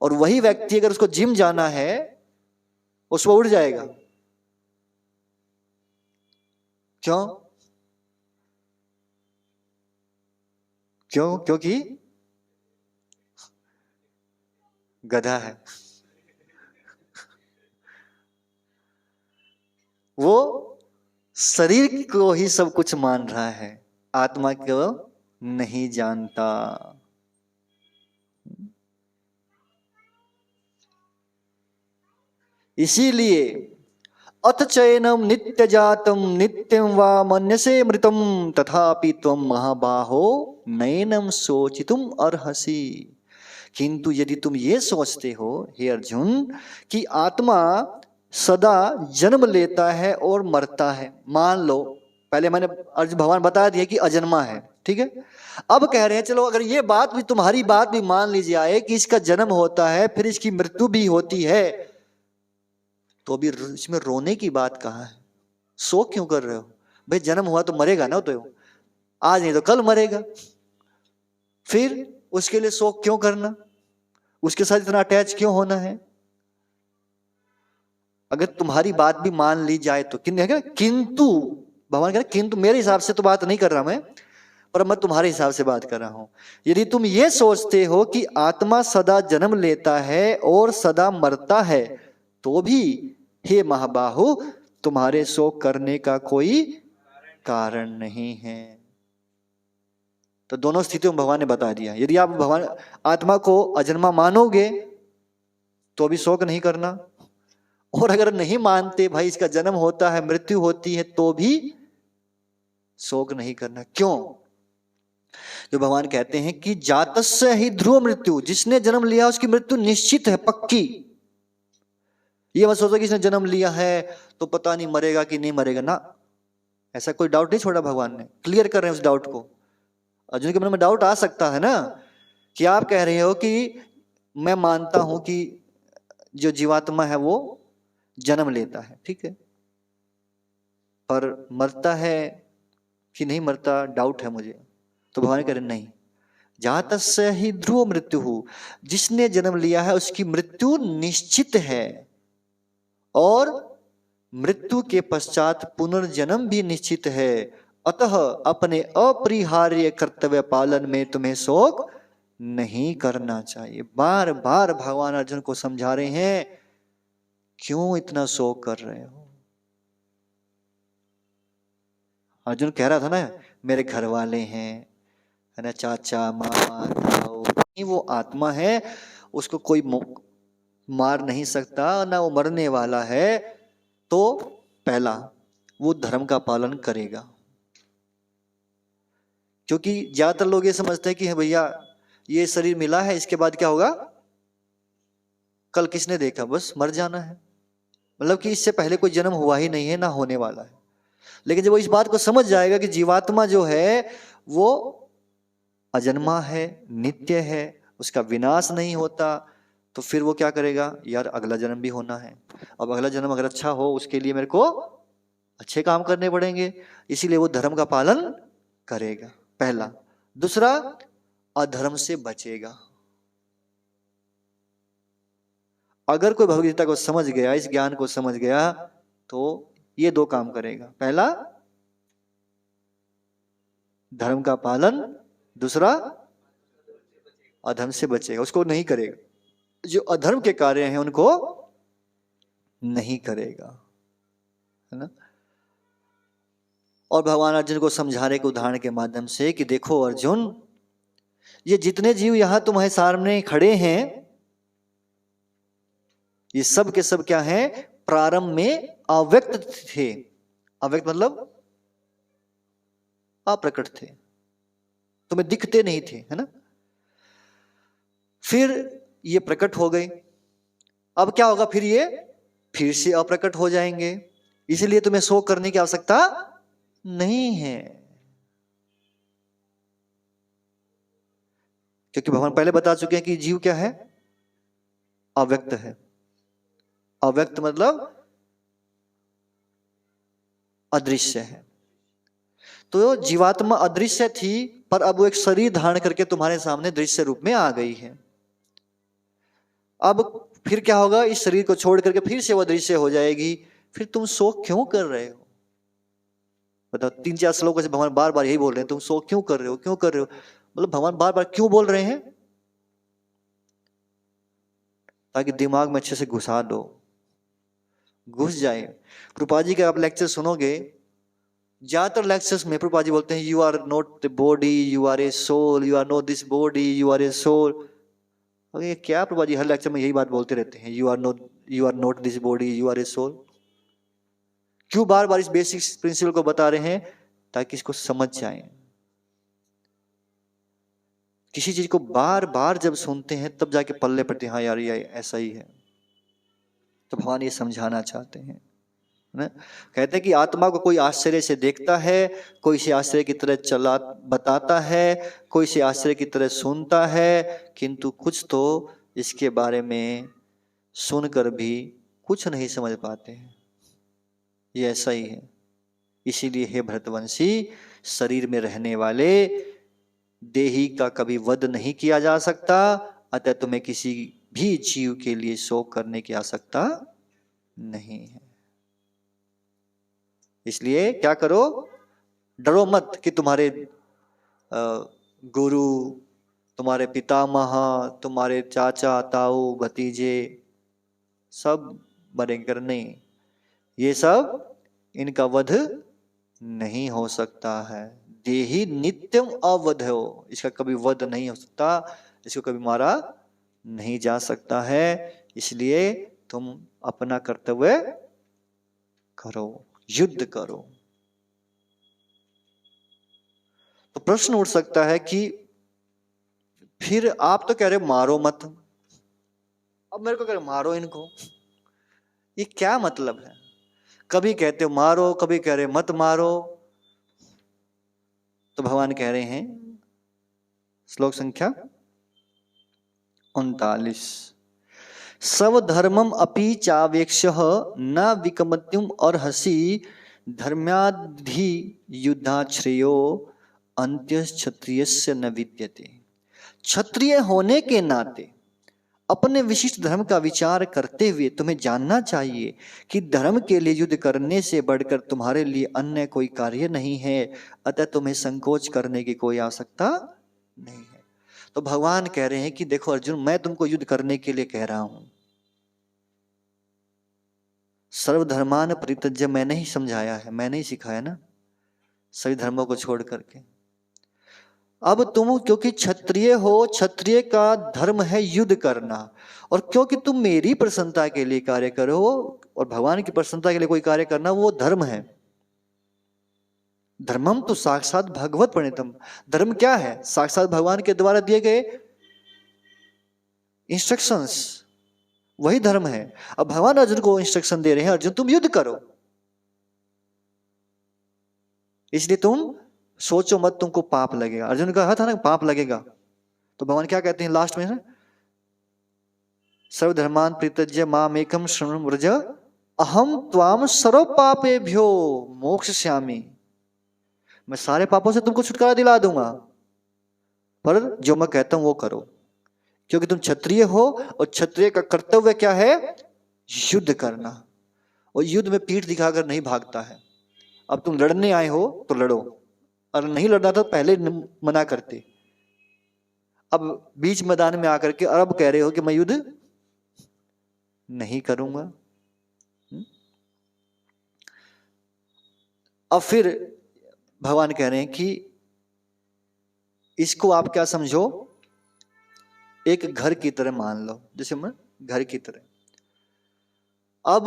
और वही व्यक्ति अगर उसको जिम जाना है वो सुबह उठ जाएगा। क्यों? क्यों? क्योंकि गधा है। वो शरीर को ही सब कुछ मान रहा है, आत्मा को नहीं जानता। इसीलिए अथ चैनम नित्य जातम नित्यम वा मन्यसे मृतम तथापि त्वं महाबाहो नैनम सोचितुम अर्हसि। किंतु यदि तुम ये सोचते हो हे अर्जुन कि आत्मा सदा जन्म लेता है और मरता है, मान लो, पहले मैंने अर्जुन भगवान बता दिया कि अजन्मा है, ठीक है। अब कह रहे हैं चलो अगर ये बात भी, तुम्हारी बात भी मान ली जाए कि इसका जन्म होता है फिर इसकी मृत्यु भी होती है, तो भी इसमें रोने की बात कहाँ है? शोक क्यों कर रहे हो? भाई जन्म हुआ तो मरेगा ना, तो आज नहीं तो कल मरेगा, फिर उसके लिए शोक क्यों करना? उसके साथ इतना अटैच क्यों होना है? अगर तुम्हारी बात भी मान ली जाए तो किंतु भगवान कह रहे किंतु मेरे हिसाब से तो बात नहीं कर रहा मैं, पर मैं तुम्हारे हिसाब से बात कर रहा हूं। यदि तुम ये सोचते हो कि आत्मा सदा जन्म लेता है और सदा मरता है, तो भी हे महाबाहु तुम्हारे शोक करने का कोई कारण नहीं है। तो दोनों स्थितियों में भगवान ने बता दिया। यदि आप भगवान आत्मा को अजन्मा मानोगे तो भी शोक नहीं करना, और अगर नहीं मानते भाई इसका जन्म होता है मृत्यु होती है तो भी शोक नहीं करना। क्यों? जो भगवान कहते हैं कि जातस्य ही ध्रुव मृत्यु, जिसने जन्म लिया उसकी मृत्यु निश्चित है, पक्की। ये मत सोचो कि इसने जन्म लिया है तो पता नहीं मरेगा कि नहीं मरेगा ना, ऐसा कोई डाउट नहीं छोड़ा भगवान ने, क्लियर कर रहे हैं उस डाउट को। अर्जुन के मन में डाउट आ सकता है ना कि आप कह रहे हो कि मैं मानता हूं कि जो जीवात्मा है वो जन्म लेता है, ठीक है, पर मरता है कि नहीं मरता डाउट है मुझे। तो भगवान कह रहे नहीं, जातस्य ही ध्रुव मृत्यु, जिसने जन्म लिया है उसकी मृत्यु निश्चित है, और मृत्यु के पश्चात पुनर्जन्म भी निश्चित है। अतः अपने अपरिहार्य कर्तव्य पालन में तुम्हें शोक नहीं करना चाहिए। बार बार भगवान अर्जुन को समझा रहे हैं, क्यों इतना शोक कर रहे हो? अर्जुन कह रहा था ना मेरे घर वाले हैं, है ना, चाचा मामा ताऊ, वो आत्मा है, उसको कोई मार नहीं सकता, ना वो मरने वाला है। तो पहला वो धर्म का पालन करेगा, क्योंकि ज्यादातर लोग ये समझते हैं कि भैया ये शरीर मिला है, इसके बाद क्या होगा, कल किसने देखा, बस मर जाना है, मतलब कि इससे पहले कोई जन्म हुआ ही नहीं है, ना होने वाला है। लेकिन जब वो इस बात को समझ जाएगा कि जीवात्मा जो है वो अजन्मा है, नित्य है, उसका विनाश नहीं होता, तो फिर वो क्या करेगा, यार अगला जन्म भी होना है, अब अगला जन्म अगर अच्छा हो उसके लिए मेरे को अच्छे काम करने पड़ेंगे, इसीलिए वो धर्म का पालन करेगा, पहला। दूसरा, अधर्म से बचेगा। अगर कोई भगवद गीता को समझ गया, इस ज्ञान को समझ गया, तो ये दो काम करेगा, पहला धर्म का पालन, दूसरा अधर्म से बचेगा, उसको नहीं करेगा, जो अधर्म के कार्य हैं उनको नहीं करेगा, है ना। और भगवान अर्जुन को समझाने के उदाहरण के माध्यम से कि देखो अर्जुन, ये जितने जीव यहां तुम्हारे सामने खड़े हैं, ये सब के सब क्या हैं, प्रारंभ में अव्यक्त थे। अव्यक्त मतलब अप्रकट थे, तुम्हें दिखते नहीं थे, है ना। फिर ये प्रकट हो गए, अब क्या होगा, फिर ये फिर से अप्रकट हो जाएंगे, इसलिए तुम्हें शोक करने की आवश्यकता नहीं है, क्योंकि भगवान पहले बता चुके हैं कि जीव क्या है, अव्यक्त है। अव्यक्त मतलब अदृश्य है। तो जीवात्मा अदृश्य थी, पर अब वो एक शरीर धारण करके तुम्हारे सामने दृश्य रूप में आ गई है। अब फिर क्या होगा, इस शरीर को छोड़ करके फिर से वो दृश्य हो जाएगी, फिर तुम शोक क्यों कर रहे हो, बताओ। 3-4 श्लोकों से भगवान बार बार यही बोल रहे हैं, तुम शोक क्यों कर रहे हो, क्यों कर रहे हो, मतलब भगवान बार बार क्यों बोल रहे हैं, ताकि दिमाग में अच्छे से घुसा दो, घुस जाए। प्रभुपाद जी का आप लेक्चर सुनोगे, ज्यादातर लेक्चर्स में प्रभुपाद जी बोलते हैं you are not the body, you are a soul, you are not this body, you are a soul. ये क्या प्रभुपाद जी हर लेक्चर में यही बात बोलते रहते हैं, you are not this body, you are a soul. क्यों बार बार इस बेसिक प्रिंसिपल को बता रहे हैं, ताकि इसको समझ जाएं। किसी चीज को बार बार जब सुनते हैं तब जाके पल्ले पड़ते हैं, हाँ यार ये ऐसा ही है। तो भगवान ये समझाना चाहते हैं ना, कहते हैं कि आत्मा को कोई आश्चर्य से देखता है, कोई से आश्चर्य की तरह चला बताता है, कोई से आश्चर्य की तरह सुनता है, किंतु कुछ तो इसके बारे में सुनकर भी कुछ नहीं समझ पाते हैं। ये ऐसा ही है। इसीलिए हे भरतवंशी, शरीर में रहने वाले देही का कभी वध नहीं किया जा सकता, अतः तुम्हें किसी भी जीव के लिए शोक करने की आवश्यकता नहीं है। इसलिए क्या करो, डरो मत कि तुम्हारे गुरु, तुम्हारे पितामह, तुम्हारे चाचा ताऊ भतीजे सब मरेंगे, नहीं, ये सब इनका वध नहीं हो सकता है। देही नित्यम अवध हो, इसका कभी वध नहीं हो सकता, इसको कभी मारा नहीं जा सकता है। इसलिए तुम अपना कर्तव्य करो, युद्ध करो। तो प्रश्न उठ सकता है कि फिर आप तो कह रहे हो मारो मत, अब मेरे को कह रहे मारो इनको, ये क्या मतलब है। कभी कहते हो मारो, कभी कह रहे मत मारो। तो भगवान कह रहे हैं, श्लोक संख्या 39, स्वधर्मम अपि चावेक्ष्य न विकमत्युम अर्हसि धर्म्याधि युद्धाश्रेयो अंत्य क्षत्रियस्य न विद्यते। क्षत्रिय होने के नाते अपने विशिष्ट धर्म का विचार करते हुए तुम्हें जानना चाहिए कि धर्म के लिए युद्ध करने से बढ़कर तुम्हारे लिए अन्य कोई कार्य नहीं है, अतः तुम्हें संकोच करने की कोई आवश्यकता नहीं है। तो भगवान कह रहे हैं कि देखो अर्जुन, मैं तुमको युद्ध करने के लिए कह रहा हूं। सर्वधर्मान परित्यज्य मैंने ही समझाया है, मैंने ही सिखाया ना। सभी धर्मों को छोड़ करके। अब तुम क्योंकि क्षत्रिय हो, क्षत्रिय का धर्म है युद्ध करना, और क्योंकि तुम मेरी प्रसन्नता के लिए कार्य करो और भगवान की प्रसन्नता के लिए कोई कार्य करना वो धर्म है। धर्मम तो साक्षात भगवत प्रणीतम। धर्म क्या है? साक्षात भगवान के द्वारा दिए गए इंस्ट्रक्शंस, वही धर्म है। अब भगवान अर्जुन को इंस्ट्रक्शन दे रहे हैं, अर्जुन तुम युद्ध करो, इसलिए तुम सोचो मत तुमको पाप लगेगा। अर्जुन ने कहा था ना पाप लगेगा, तो भगवान क्या कहते हैं लास्ट में? सर्वधर्मान परित्यज्य मामेकं शरणं व्रज अहम त्वाम सर्व पापेभ्यो मोक्षयिष्यामि। मैं सारे पापों से तुमको छुटकारा दिला दूंगा, पर जो मैं कहता हूं वो करो, क्योंकि तुम क्षत्रिय हो और क्षत्रिय का कर्तव्य क्या है? युद्ध करना, और युद्ध में पीठ दिखाकर नहीं भागता है। अब तुम लड़ने आए हो तो लड़ो, और नहीं लड़ना तो पहले मना करते। अब बीच मैदान में आकर के अब कह रहे हो कि मैं युद्ध नहीं करूंगा। अब फिर भगवान कह रहे हैं कि इसको आप क्या समझो, एक घर की तरह मान लो, जैसे मैं घर की तरह। अब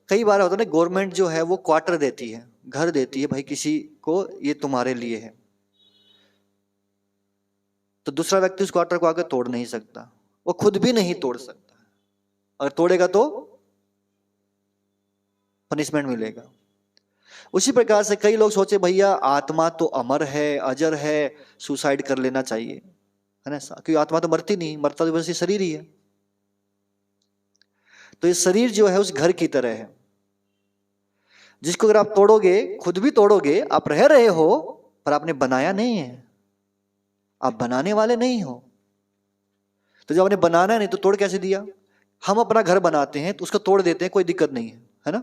कई बार होता है ना, गवर्नमेंट जो है वो क्वार्टर देती है, घर देती है, भाई किसी को ये तुम्हारे लिए है, तो दूसरा व्यक्ति उस क्वार्टर को आकर तोड़ नहीं सकता, वो खुद भी नहीं तोड़ सकता, अगर तोड़ेगा तो पनिशमेंट मिलेगा। उसी प्रकार से कई लोग सोचे भैया आत्मा तो अमर है, अजर है, सुसाइड कर लेना चाहिए, है ना, क्योंकि आत्मा तो मरती नहीं, मरता तो वैसे शरीर ही है। तो ये शरीर जो है उस घर की तरह है, जिसको अगर आप तोड़ोगे, खुद भी तोड़ोगे, आप रह रहे हो पर आपने बनाया नहीं है, आप बनाने वाले नहीं हो। तो जब आपने बनाना नहीं तो तोड़ कैसे दिया? हम अपना घर बनाते हैं तो उसको तोड़ देते हैं, कोई दिक्कत नहीं है ना,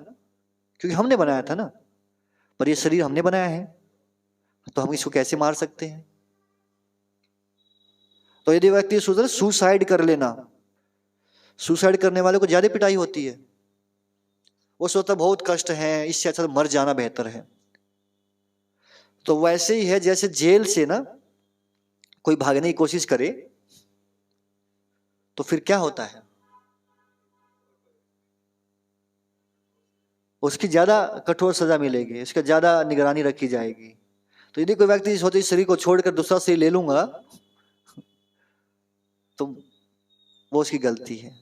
क्योंकि हमने बनाया था ना। पर ये शरीर हमने बनाया है, तो हम इसको कैसे मार सकते हैं? तो यदि व्यक्ति सोच रहे सुसाइड कर लेना, सुसाइड करने वाले को ज्यादा पिटाई होती है, वो सोचता बहुत कष्ट है, इससे अच्छा तो मर जाना बेहतर है। तो वैसे ही है, जैसे जेल से ना कोई भागने की कोशिश करे तो फिर क्या होता है, उसकी ज्यादा कठोर सजा मिलेगी, उसका ज्यादा निगरानी रखी जाएगी। तो यदि कोई व्यक्ति सोचे इस शरीर को छोड़कर दूसरा शरीर ले लूंगा, तो वो उसकी गलती है।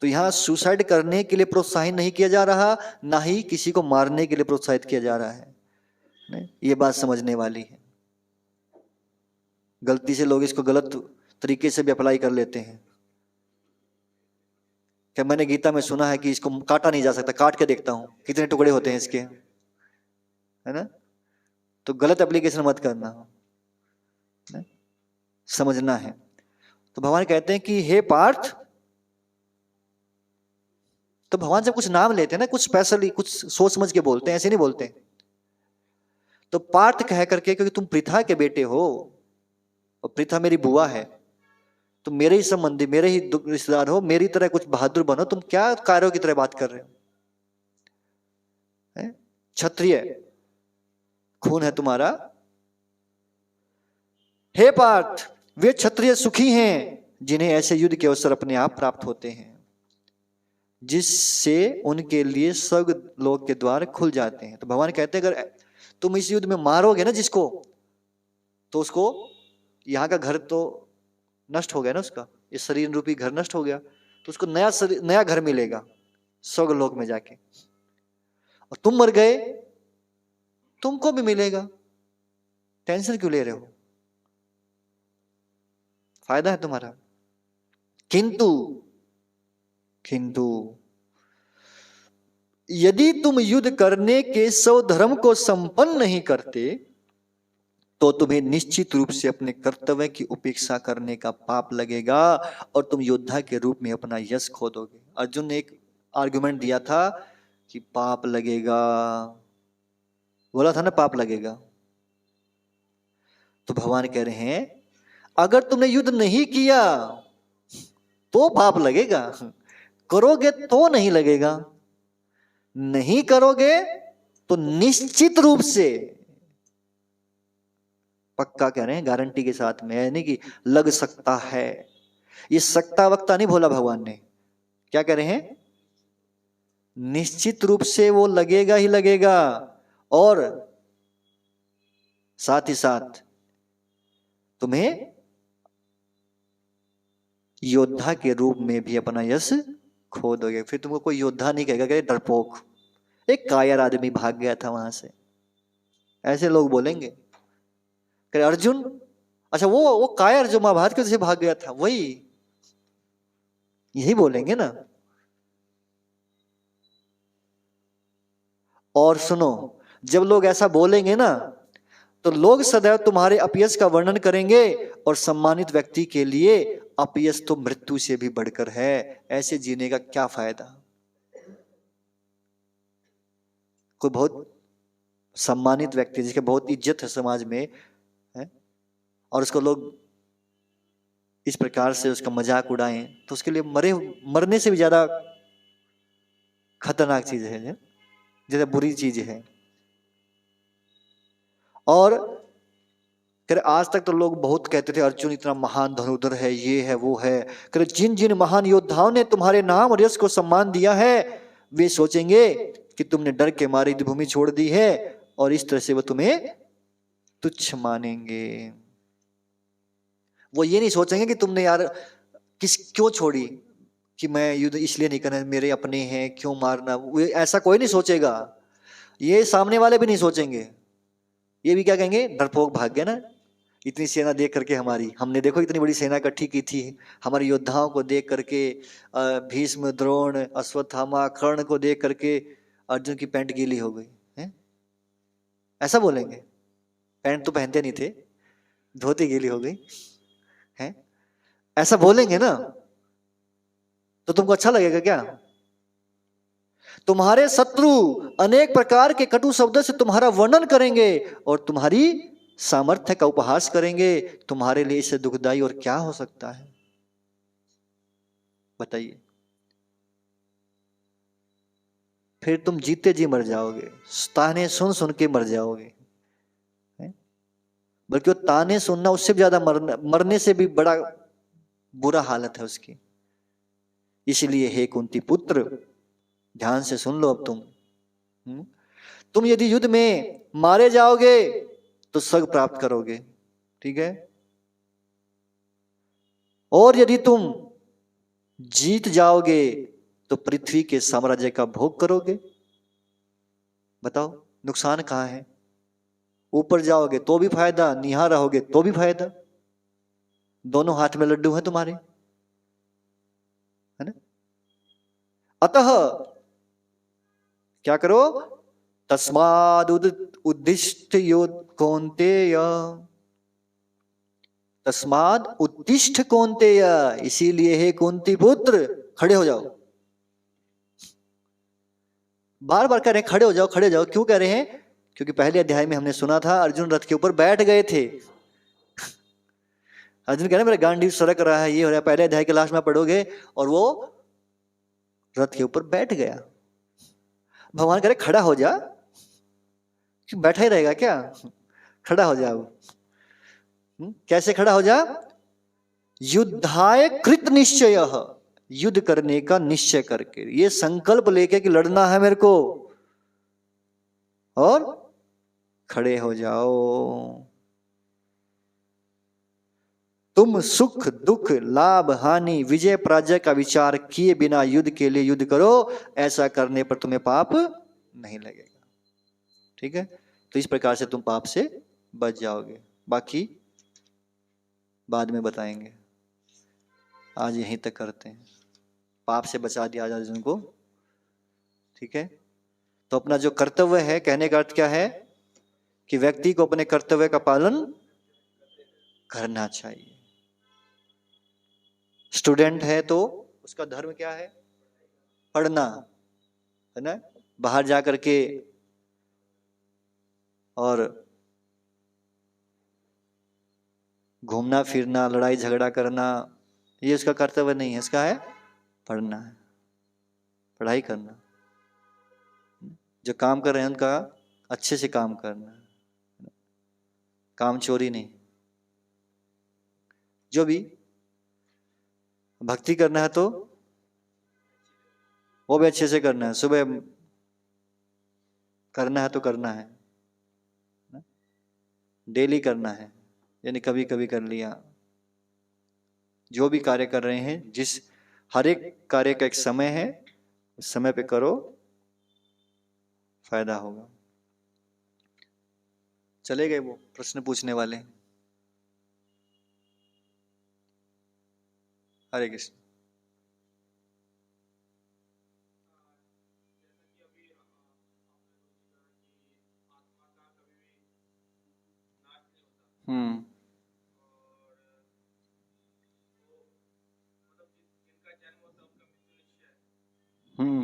तो यहां सुसाइड करने के लिए प्रोत्साहित नहीं किया जा रहा, ना ही किसी को मारने के लिए प्रोत्साहित किया जा रहा है। नहीं, ये बात समझने वाली है। गलती से लोग इसको गलत तरीके से भी अप्लाई कर लेते हैं। क्या मैंने गीता में सुना है कि इसको काटा नहीं जा सकता, काट के देखता हूं कितने टुकड़े होते हैं इसके, है ना। तो गलत एप्लीकेशन मत करना, समझना है। तो भगवान कहते हैं कि हे पार्थ, तो भगवान जब कुछ नाम लेते हैं ना, कुछ स्पेशली कुछ सोच समझ के बोलते हैं, ऐसे नहीं बोलते। तो पार्थ कह करके, क्योंकि तुम पृथा के बेटे हो और पृथा मेरी बुआ है, तुम मेरे ही संबंधी, मेरे ही रिश्तेदार हो, मेरी तरह कुछ बहादुर बनो। तुम क्या कार्यों की तरह बात कर रहे हो? क्षत्रिय खून है तुम्हारा। हे पार्थ, वे क्षत्रिय सुखी हैं जिन्हें ऐसे युद्ध के अवसर अपने आप प्राप्त होते हैं, जिससे उनके लिए स्वर्ग लोक के द्वार खुल जाते हैं। तो भगवान कहते हैं अगर तुम इस युद्ध में मारोगे ना जिसको, तो उसको यहाँ का घर तो नष्ट हो गया ना, उसका इस शरीर रूपी घर नष्ट हो गया, तो उसको नया घर मिलेगा स्वर्ग लोक में जाके। और तुम मर गए, तुमको भी मिलेगा, टेंशन क्यों ले रहे हो, फायदा है तुम्हारा। किंतु यदि तुम युद्ध करने के स्वधर्म को संपन्न नहीं करते, तो तुम्हें निश्चित रूप से अपने कर्तव्य की उपेक्षा करने का पाप लगेगा और तुम योद्धा के रूप में अपना यश खो दोगे। अर्जुन ने एक आर्गुमेंट दिया था कि पाप लगेगा, बोला था ना पाप लगेगा। तो भगवान कह रहे हैं अगर तुमने युद्ध नहीं किया तो पाप लगेगा, करोगे तो नहीं लगेगा, नहीं करोगे तो निश्चित रूप से, पक्का कह रहे हैं, गारंटी के साथ में, है नहीं कि लग सकता है। ये सकता वक्ता नहीं बोला भगवान ने, क्या कह रहे हैं, निश्चित रूप से वो लगेगा ही लगेगा। और साथ ही साथ तुम्हें योद्धा के रूप में भी अपना यश खो दोगे। फिर तुमको कोई योद्धा नहीं कहेगा कि डरपोक, एक कायर आदमी भाग गया था वहां से, ऐसे लोग बोलेंगे। कि अर्जुन, अच्छा वो कायर जो महाभारत के से भाग गया था, वही, यही बोलेंगे ना। और सुनो, जब लोग ऐसा बोलेंगे ना, तो लोग सदैव तुम्हारे अपयश का वर्णन करेंगे, और सम्मानित व्यक्ति के लिए अपयश तो मृत्यु से भी बढ़कर है, ऐसे जीने का क्या फायदा। कोई बहुत सम्मानित व्यक्ति जिसके बहुत इज्जत है समाज में, है, और उसको लोग इस प्रकार से उसका मजाक उड़ाएं, तो उसके लिए मरने से भी ज्यादा खतरनाक चीज है, ज्यादा बुरी चीज है। और फिर आज तक तो लोग बहुत कहते थे अर्जुन इतना महान धनुर्धर है, ये है वो है। फिर जिन जिन महान योद्धाओं ने तुम्हारे नाम और यश को सम्मान दिया है, वे सोचेंगे कि तुमने डर के मारे युद्ध भूमि छोड़ दी है, और इस तरह से वो तुम्हें तुच्छ मानेंगे। वो ये नहीं सोचेंगे कि तुमने यार क्यों छोड़ी, कि मैं युद्ध इसलिए नहीं करना, मेरे अपने हैं, क्यों मारना, ऐसा कोई नहीं सोचेगा। ये सामने वाले भी नहीं सोचेंगे। ये भी क्या कहेंगे, डरपोक भाग गया ना, इतनी सेना देख करके हमारी, हमने देखो इतनी बड़ी सेना इकट्ठी की थी, हमारे योद्धाओं को देख करके, भीष्म, द्रोण, अश्वत्थामा, कर्ण को देख करके अर्जुन की पैंट गीली हो गई है, ऐसा बोलेंगे। पैंट तो पहनते नहीं थे, धोती गीली हो गई है, ऐसा बोलेंगे ना, तो तुमको अच्छा लगेगा क्या। तुम्हारे शत्रु अनेक प्रकार के कटु शब्दों से तुम्हारा वर्णन करेंगे, और तुम्हारी सामर्थ्य का उपहास करेंगे। तुम्हारे लिए इससे दुखदाई और क्या हो सकता है, बताइए। फिर तुम जीते जी मर जाओगे, ताने सुन सुन के मर जाओगे। बल्कि वो ताने सुनना उससे भी ज्यादा मरने से भी बड़ा बुरा हालत है उसकी। इसलिए हे कुंती पुत्र, ध्यान से सुन लो अब तुम यदि युद्ध में मारे जाओगे तो स्वर्ग प्राप्त करोगे, ठीक है। और यदि तुम जीत जाओगे तो पृथ्वी के साम्राज्य का भोग करोगे। बताओ नुकसान कहां है। ऊपर जाओगे तो भी फायदा, निहार रहोगे तो भी फायदा, दोनों हाथ में लड्डू हैं तुम्हारे, है ना। अतः क्या करो, तस्माद उद्दिष्ट कौन्तेय, तस्माद उत्तिष्ठ कौन्तेय, इसीलिए हे कुंती पुत्र खड़े हो जाओ। बार बार कह रहे हैं खड़े हो जाओ, खड़े हो जाओ। क्यों कह रहे हैं, क्योंकि पहले अध्याय में हमने सुना था अर्जुन रथ के ऊपर बैठ गए थे। अर्जुन कह रहे मेरा गांडीव सरक रहा है, ये हो रहा है। पहले अध्याय के लास्ट में पढ़ोगे, और वो रथ के ऊपर बैठ गया। भगवान कह रहे खड़ा हो जा, क्यों बैठा ही रहेगा क्या, खड़ा हो जाओ। कैसे खड़ा हो जा, युद्धाय कृत निश्चय, युद्ध करने का निश्चय करके, ये संकल्प लेके कि लड़ना है मेरे को, और खड़े हो जाओ। तुम सुख दुख लाभ हानि विजय पराजय का विचार किए बिना युद्ध के लिए युद्ध करो, ऐसा करने पर तुम्हें पाप नहीं लगेगा, ठीक है। तो इस प्रकार से तुम पाप से बच जाओगे, बाकी बाद में बताएंगे। आज यहीं तक करते हैं। पाप से बचा दिया आज अर्जुन को, ठीक है। तो अपना जो कर्तव्य है, कहने का अर्थ क्या है कि व्यक्ति को अपने कर्तव्य का पालन करना चाहिए। स्टूडेंट है तो उसका धर्म क्या है, पढ़ना, है ना। बाहर जा करके और घूमना फिरना, लड़ाई झगड़ा करना, ये उसका कर्तव्य नहीं है। इसका है पढ़ना है, पढ़ाई करना। जो काम कर रहे हैं उनका अच्छे से काम करना, काम चोरी नहीं। जो भी भक्ति करना है तो वो भी अच्छे से करना है, सुबह करना है तो करना है, डेली करना है, यानी कभी कभी कर लिया। जो भी कार्य कर रहे हैं, जिस हर एक कार्य का एक समय है, उस समय पे करो, फायदा होगा। चले गए वो प्रश्न पूछने वाले। हरे कृष्ण। हम्म हम्म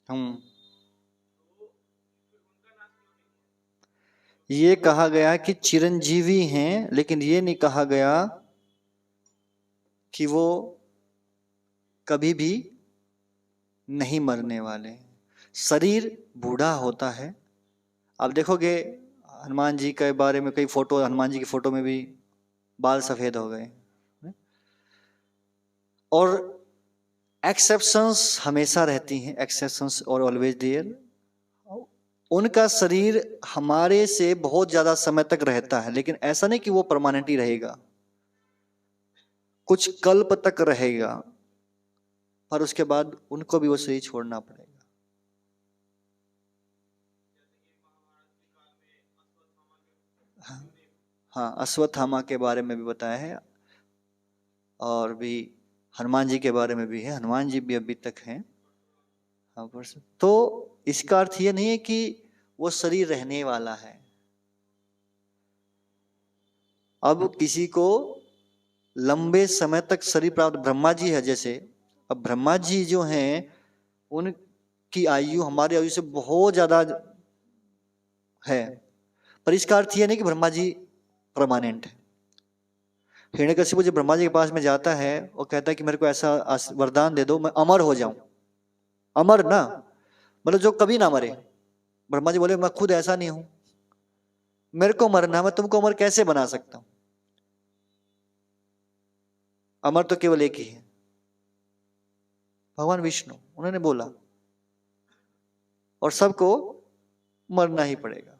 हम्म ये कहा गया कि चिरंजीवी हैं, लेकिन ये नहीं कहा गया कि वो कभी भी नहीं मरने वाले। शरीर बूढ़ा होता है। आप देखोगे हनुमान जी के बारे में कई फोटो, हनुमान जी की फोटो में भी बाल सफेद हो गए। और एक्सेप्शंस हमेशा रहती हैं, एक्सेप्शंस और ऑलवेज देयर। उनका शरीर हमारे से बहुत ज्यादा समय तक रहता है, लेकिन ऐसा नहीं कि वो परमानेंट ही रहेगा, कुछ कल्प तक रहेगा, पर उसके बाद उनको भी वो शरीर छोड़ना पड़ेगा। हाँ, अश्वत्थामा के बारे में भी बताया है, और भी हनुमान जी के बारे में भी है। हनुमान जी भी अभी तक हैं। हाँ, तो इसका अर्थ ये नहीं है कि वो शरीर रहने वाला है। अब किसी को लंबे समय तक शरीर प्राप्त, ब्रह्मा जी है जैसे, अब ब्रह्मा जी जो हैं उनकी आयु हमारी आयु से बहुत ज्यादा है, पर इसका अर्थ यह नहीं कि ब्रह्मा जी परमानेंट है। हिरण्यकशिपु जब ब्रह्मा जी के पास में जाता है और कहता है कि मेरे को ऐसा वरदान दे दो, मैं अमर हो जाऊं। अमर ना मतलब जो कभी ना मरे। ब्रह्मा जी बोले मैं खुद ऐसा नहीं हूं, मेरे को मरना, मैं तुमको अमर कैसे बना सकता हूं? अमर तो केवल एक ही है, भगवान विष्णु। उन्होंने बोला, और सबको मरना ही पड़ेगा।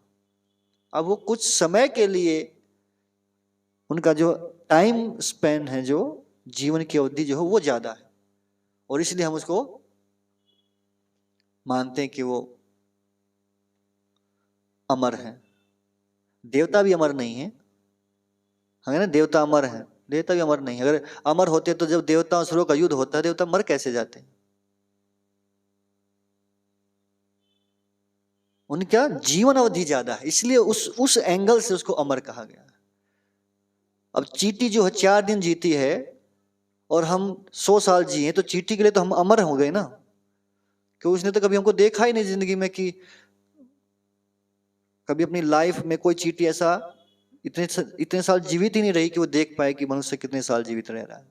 अब वो कुछ समय के लिए, उनका जो टाइम स्पेन है, जो जीवन की अवधि जो है वो ज्यादा है, और इसलिए हम उसको मानते हैं कि वो अमर है। देवता भी अमर नहीं है, है ना? देवता अमर है, देवता भी अमर नहीं है। अगर अमर होते तो जब देवता असुरों का युद्ध होता है, देवता मर कैसे जाते? उनका जीवन अवधि ज्यादा है, इसलिए उस एंगल से उसको अमर कहा गया। अब चींटी जो है 4 दिन जीती है और हम 100 साल जिए, तो चींटी के लिए तो हम अमर हो गए ना, क्योंकि उसने तो कभी हमको देखा ही नहीं जिंदगी में, कि कभी अपनी लाइफ में कोई चींटी ऐसा इतने साल जीवित ही नहीं रही कि वो देख पाए कि मनुष्य कितने साल जीवित रह रहा है।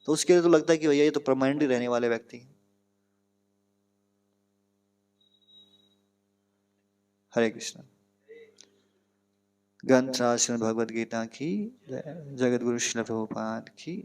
तो उसके लिए तो लगता है कि भैया ये तो परमानेंट ही रहने वाले व्यक्ति हैं। हरे कृष्ण। ग्रंथ राज भगवद गीता की जय, जगत गुरु श्रील प्रभुपाद की